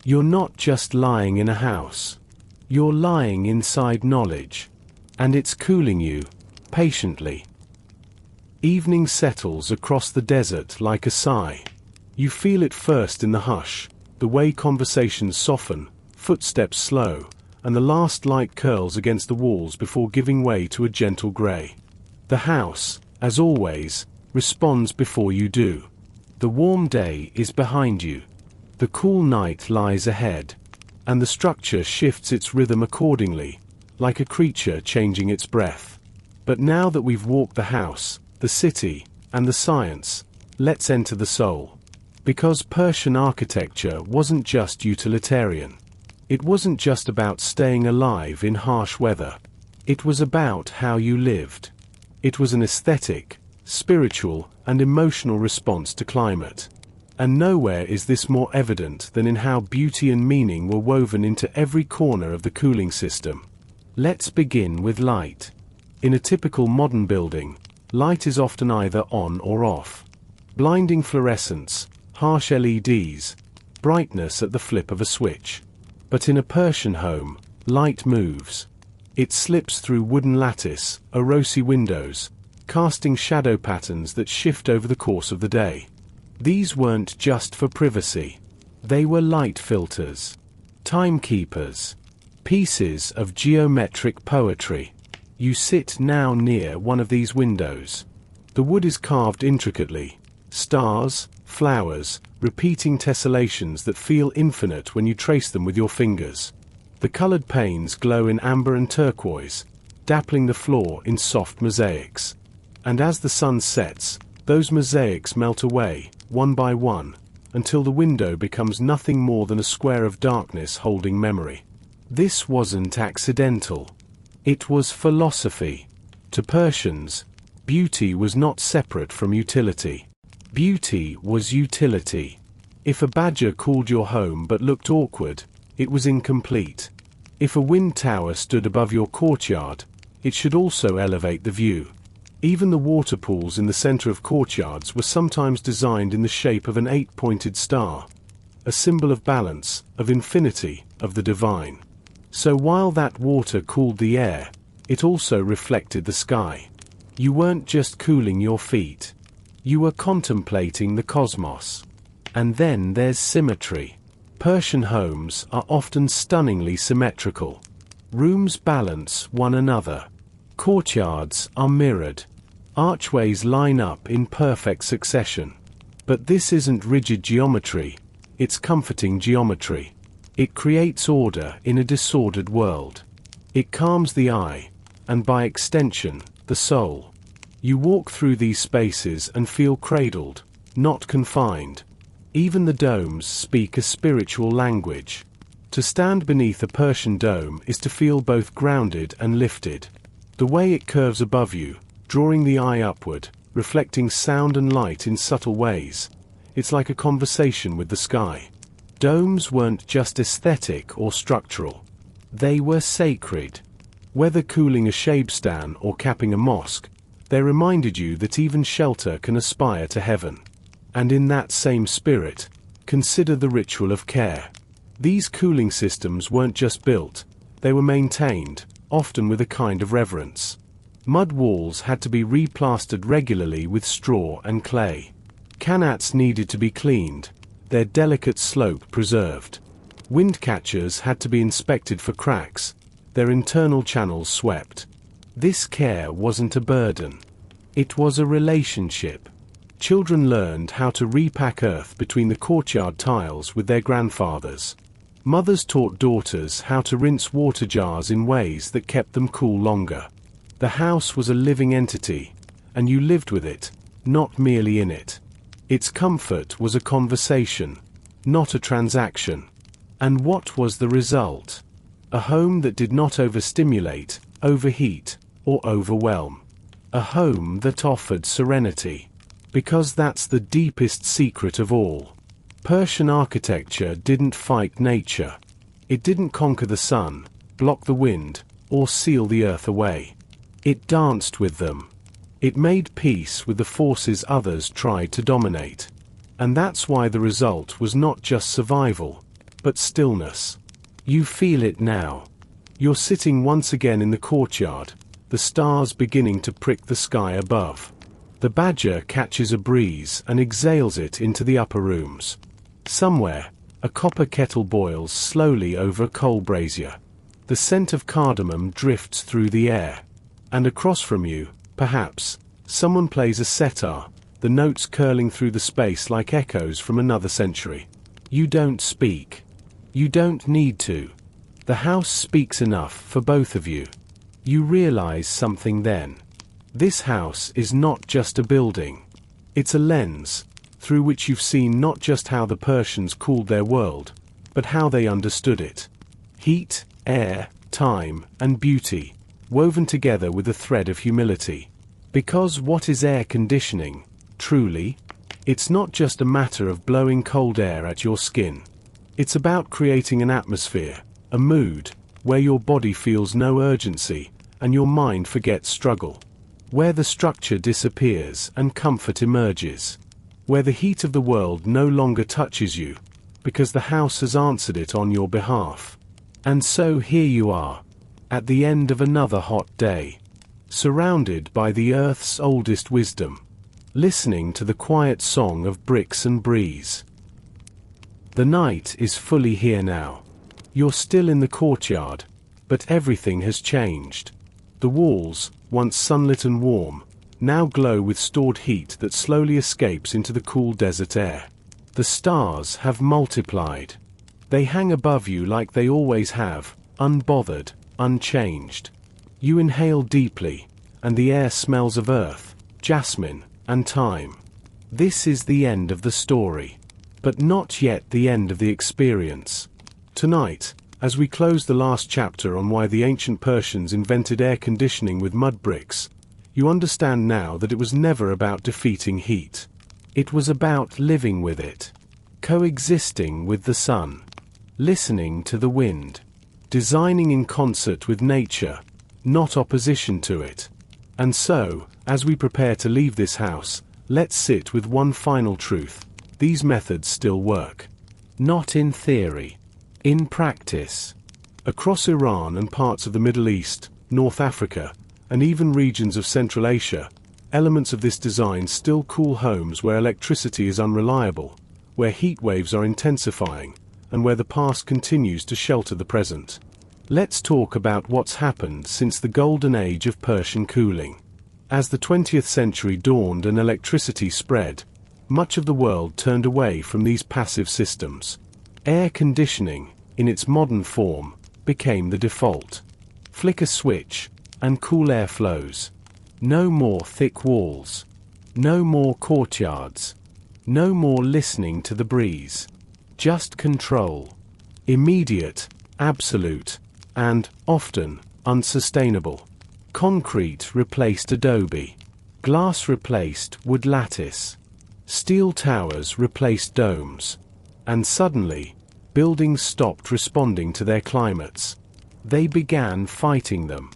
You're not just lying in a house. You're lying inside knowledge. And it's cooling you, patiently. Evening settles across the desert like a sigh. You feel it first in the hush, the way conversations soften, footsteps slow, and the last light curls against the walls before giving way to a gentle grey. The house, as always, responds before you do. The warm day is behind you. The cool night lies ahead. And the structure shifts its rhythm accordingly, like a creature changing its breath. But now that we've walked the house, the city, and the science, let's enter the soul. Because Persian architecture wasn't just utilitarian. It wasn't just about staying alive in harsh weather. It was about how you lived. It was an aesthetic, spiritual, and emotional response to climate. And nowhere is this more evident than in how beauty and meaning were woven into every corner of the cooling system. Let's begin with light. In a typical modern building, light is often either on or off. Blinding fluorescence, harsh LEDs, brightness at the flip of a switch. But in a Persian home, light moves. It slips through wooden lattice, Orosi windows, casting shadow patterns that shift over the course of the day. These weren't just for privacy. They were light filters, timekeepers. Pieces of geometric poetry. You sit now near one of these windows. The wood is carved intricately. Stars, flowers, repeating tessellations that feel infinite when you trace them with your fingers. The colored panes glow in amber and turquoise, dappling the floor in soft mosaics. And as the sun sets, those mosaics melt away, one by one, until the window becomes nothing more than a square of darkness holding memory. This wasn't accidental. It was philosophy. To Persians, beauty was not separate from utility. Beauty was utility. If a badger called your home but looked awkward, it was incomplete. If a wind tower stood above your courtyard, it should also elevate the view. Even the water pools in the center of courtyards were sometimes designed in the shape of an 8-pointed star, a symbol of balance, of infinity, of the divine. So while that water cooled the air, it also reflected the sky. You weren't just cooling your feet. You were contemplating the cosmos. And then there's symmetry. Persian homes are often stunningly symmetrical. Rooms balance one another. Courtyards are mirrored. Archways line up in perfect succession. But this isn't rigid geometry, it's comforting geometry. It creates order in a disordered world. It calms the eye, and by extension, the soul. You walk through these spaces and feel cradled, not confined. Even the domes speak a spiritual language. To stand beneath a Persian dome is to feel both grounded and lifted. The way it curves above you, drawing the eye upward, reflecting sound and light in subtle ways. It's like a conversation with the sky. Domes weren't just aesthetic or structural. They were sacred. Whether cooling a shabstan or capping a mosque, they reminded you that even shelter can aspire to heaven. And in that same spirit, consider the ritual of care. These cooling systems weren't just built, they were maintained, often with a kind of reverence. Mud walls had to be replastered regularly with straw and clay. Qanats needed to be cleaned, their delicate slope preserved. Wind catchers had to be inspected for cracks, their internal channels swept. This care wasn't a burden. It was a relationship. Children learned how to repack earth between the courtyard tiles with their grandfathers. Mothers taught daughters how to rinse water jars in ways that kept them cool longer. The house was a living entity, and you lived with it, not merely in it. Its comfort was a conversation, not a transaction. And what was the result? A home that did not overstimulate, overheat, or overwhelm. A home that offered serenity. Because that's the deepest secret of all. Persian architecture didn't fight nature. It didn't conquer the sun, block the wind, or seal the earth away. It danced with them. It made peace with the forces others tried to dominate. And that's why the result was not just survival, but stillness. You feel it now. You're sitting once again in the courtyard, the stars beginning to prick the sky above. The badger catches a breeze and exhales it into the upper rooms. Somewhere, a copper kettle boils slowly over a coal brazier. The scent of cardamom drifts through the air. And across from you, perhaps, someone plays a setar, the notes curling through the space like echoes from another century. You don't speak. You don't need to. The house speaks enough for both of you. You realize something then. This house is not just a building. It's a lens, through which you've seen not just how the Persians cooled their world, but how they understood it. Heat, air, time, and beauty, woven together with a thread of humility. Because what is air conditioning, truly? It's not just a matter of blowing cold air at your skin. It's about creating an atmosphere, a mood, where your body feels no urgency, and your mind forgets struggle. Where the structure disappears and comfort emerges. Where the heat of the world no longer touches you, because the house has answered it on your behalf. And so here you are, at the end of another hot day, surrounded by the earth's oldest wisdom, listening to the quiet song of bricks and breeze. The night is fully here now. You're still in the courtyard, But everything has changed. The walls, once sunlit and warm, now glow with stored heat that slowly escapes into the cool desert air. The stars have multiplied. They hang above you like they always have, unbothered, unchanged. You inhale deeply, and the air smells of earth, jasmine, and time. This is the end of the story. But not yet the end of the experience. Tonight, as we close the last chapter on why the ancient Persians invented air conditioning with mud bricks, you understand now that it was never about defeating heat. It was about living with it, coexisting with the sun, listening to the wind, designing in concert with nature, not opposition to it. And so, as we prepare to leave this house, let's sit with one final truth: these methods still work. Not in theory, in practice. Across Iran and parts of the Middle East, North Africa, and even regions of Central Asia, elements of this design still cool homes where electricity is unreliable, where heat waves are intensifying, and where the past continues to shelter the present. Let's talk about what's happened since the golden age of Persian cooling. As the 20th century dawned and electricity spread, much of the world turned away from these passive systems. Air conditioning, in its modern form, became the default. Flick a switch, and cool air flows. No more thick walls. No more courtyards. No more listening to the breeze. Just control. Immediate, absolute, and, often, unsustainable. Concrete replaced adobe. Glass replaced wood lattice. Steel towers replaced domes. And suddenly, buildings stopped responding to their climates. They began fighting them.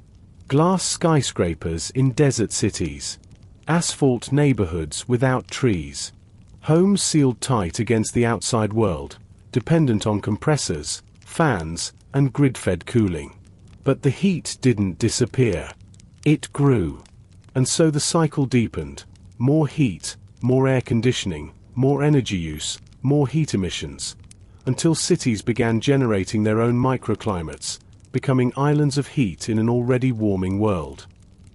Glass skyscrapers in desert cities. Asphalt neighborhoods without trees. Homes sealed tight against the outside world, dependent on compressors, fans, and grid-fed cooling. But the heat didn't disappear. It grew. And so the cycle deepened. More heat, more air conditioning, more energy use, more heat emissions, until cities began generating their own microclimates, becoming islands of heat in an already warming world.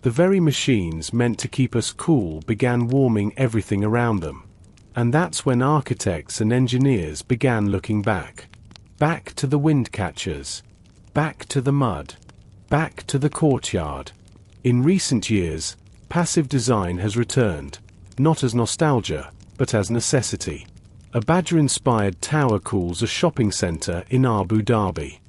The very machines meant to keep us cool began warming everything around them. And that's when architects and engineers began looking back. Back to the wind catchers. Back to the mud. Back to the courtyard. In recent years, passive design has returned, not as nostalgia, but as necessity. A Badger-inspired tower cools a shopping center in Abu Dhabi.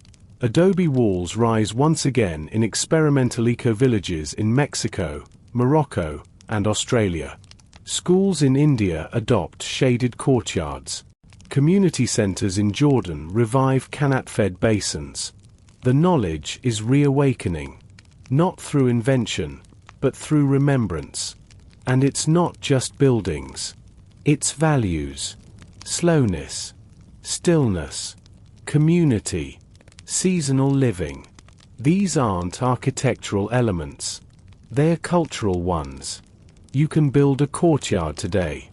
Adobe walls rise once again in experimental eco-villages in Mexico, Morocco, and Australia. Schools in India adopt shaded courtyards. Community centers in Jordan revive qanat-fed basins. The knowledge is reawakening, not through invention, but through remembrance. And it's not just buildings. It's values. Slowness. Stillness. Community. Seasonal living. These aren't architectural elements. They're cultural ones. You can build a courtyard today.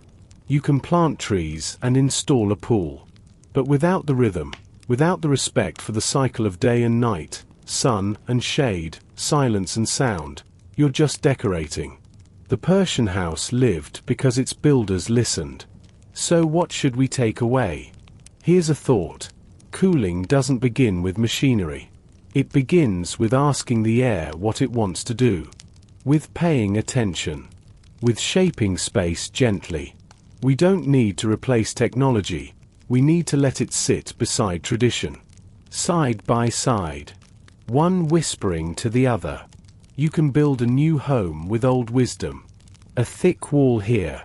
You can plant trees and install a pool. But without the rhythm, without the respect for the cycle of day and night, sun and shade, silence and sound, you're just decorating. The Persian house lived because its builders listened. So what should we take away? Here's a thought. Cooling doesn't begin with machinery. It begins with asking the air what it wants to do. With paying attention. With shaping space gently. We don't need to replace technology. We need to let it sit beside tradition. Side by side. One whispering to the other. You can build a new home with old wisdom. A thick wall here.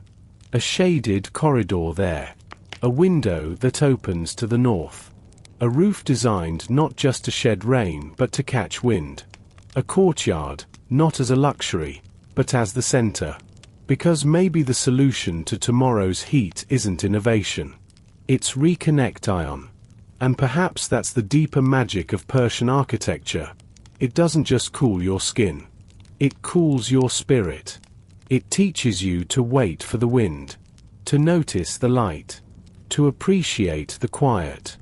A shaded corridor there. A window that opens to the north. A roof designed not just to shed rain but to catch wind. A courtyard, not as a luxury, but as the center. Because maybe the solution to tomorrow's heat isn't innovation. It's reconnection. And perhaps that's the deeper magic of Persian architecture. It doesn't just cool your skin. It cools your spirit. It teaches you to wait for the wind. To notice the light. To appreciate the quiet.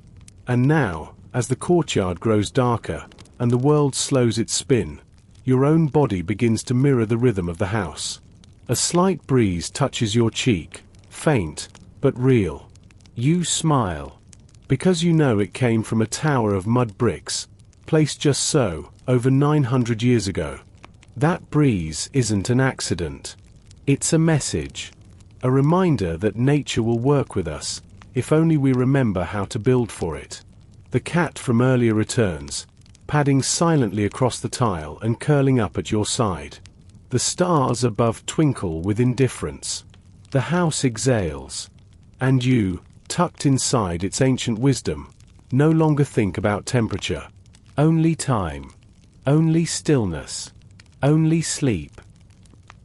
And now, as the courtyard grows darker, and the world slows its spin, your own body begins to mirror the rhythm of the house. A slight breeze touches your cheek, faint, but real. You smile, because you know it came from a tower of mud bricks, placed just so, over 900 years ago. That breeze isn't an accident. It's a message. A reminder that nature will work with us, if only we remember how to build for it. The cat from earlier returns, padding silently across the tile and curling up at your side. The stars above twinkle with indifference. The house exhales. And you, tucked inside its ancient wisdom, no longer think about temperature. Only time. Only stillness. Only sleep.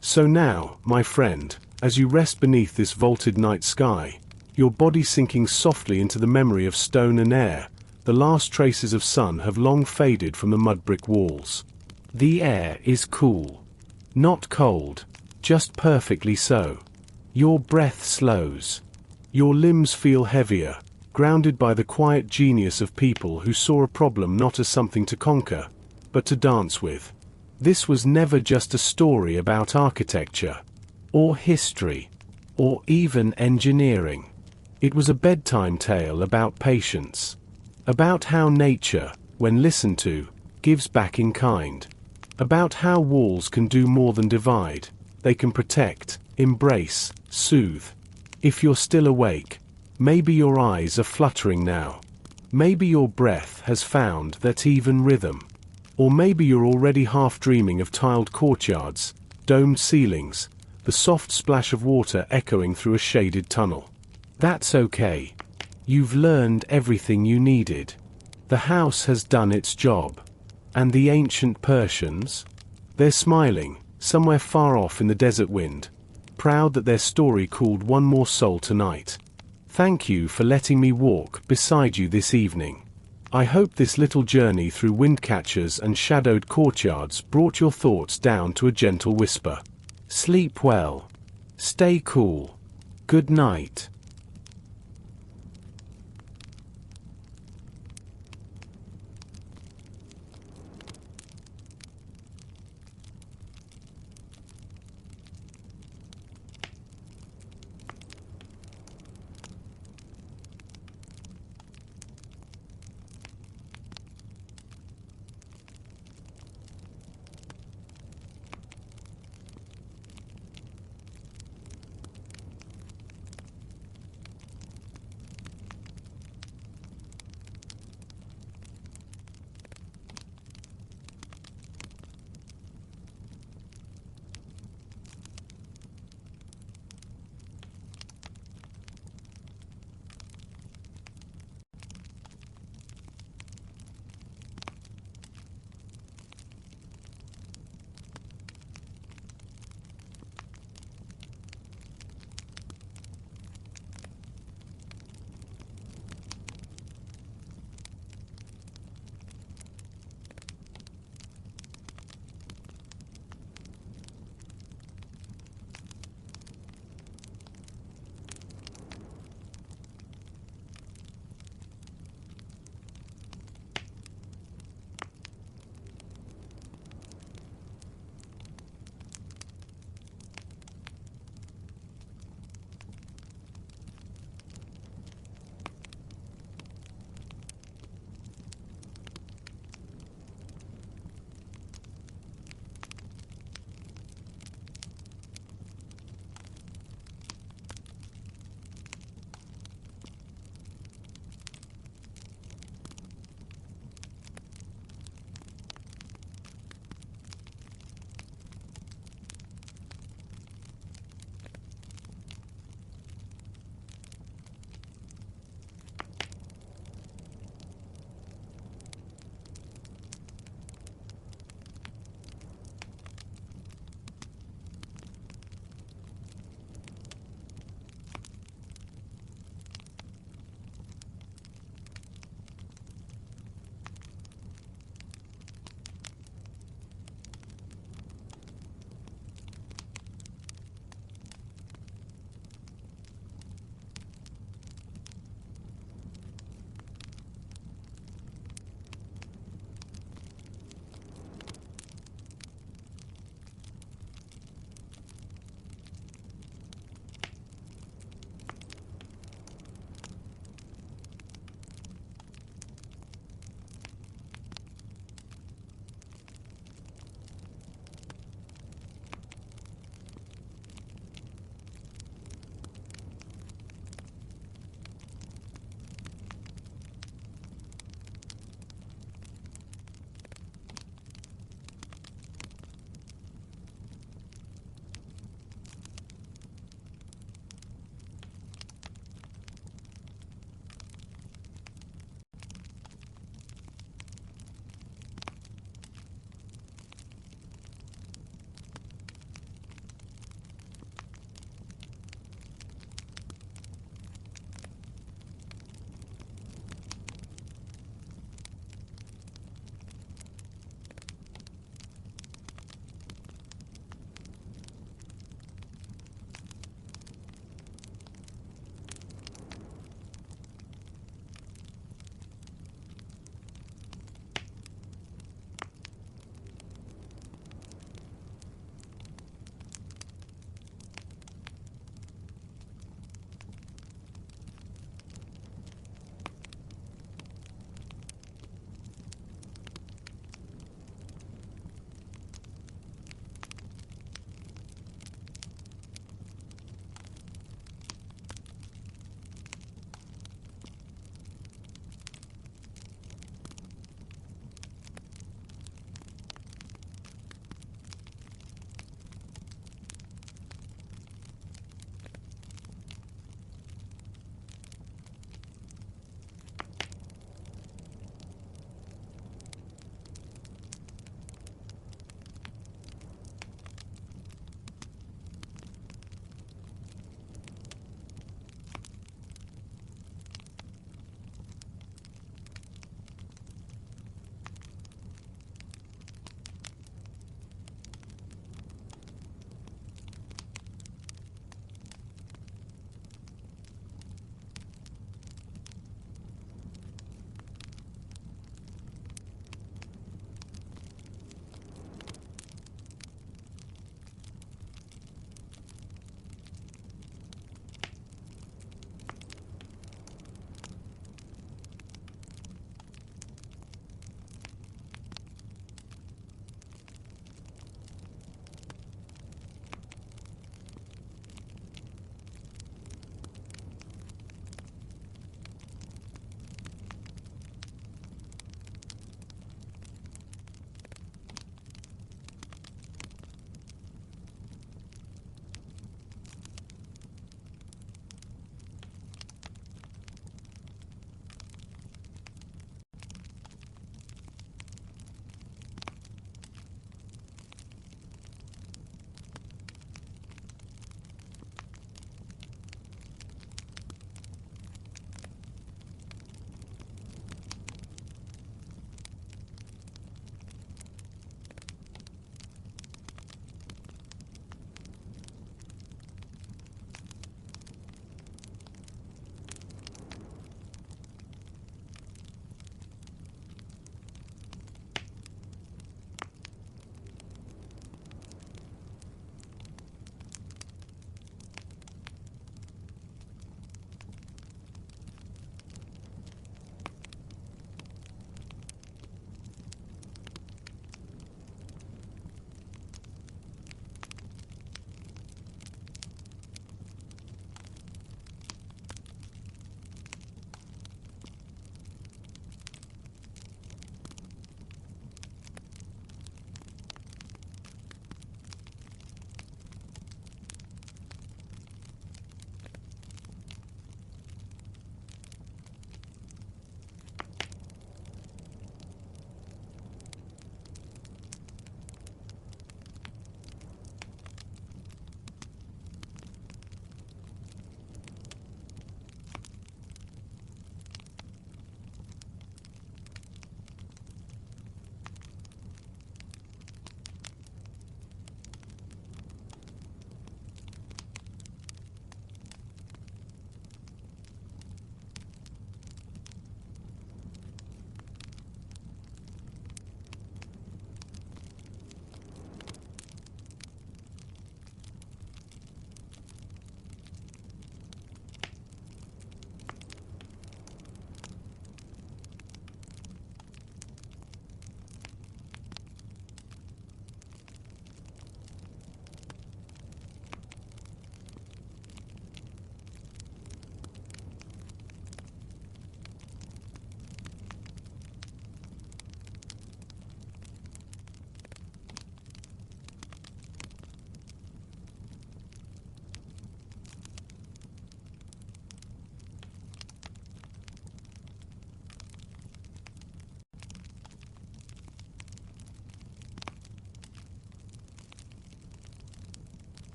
So now, my friend, as you rest beneath this vaulted night sky, your body sinking softly into the memory of stone and air, the last traces of sun have long faded from the mud brick walls. The air is cool. Not cold, just perfectly so. Your breath slows. Your limbs feel heavier, grounded by the quiet genius of people who saw a problem not as something to conquer, but to dance with. This was never just a story about architecture, or history, or even engineering. It was a bedtime tale about patience, about how nature, when listened to, gives back in kind, about how walls can do more than divide, they can protect, embrace, soothe. If you're still awake, maybe your eyes are fluttering now. Maybe your breath has found that even rhythm. Or maybe you're already half dreaming of tiled courtyards, domed ceilings, the soft splash of water echoing through a shaded tunnel. That's okay. You've learned everything you needed. The house has done its job. And the ancient Persians? They're smiling, somewhere far off in the desert wind, proud that their story cooled one more soul tonight. Thank you for letting me walk beside you this evening. I hope this little journey through wind catchers and shadowed courtyards brought your thoughts down to a gentle whisper. Sleep well. Stay cool. Good night.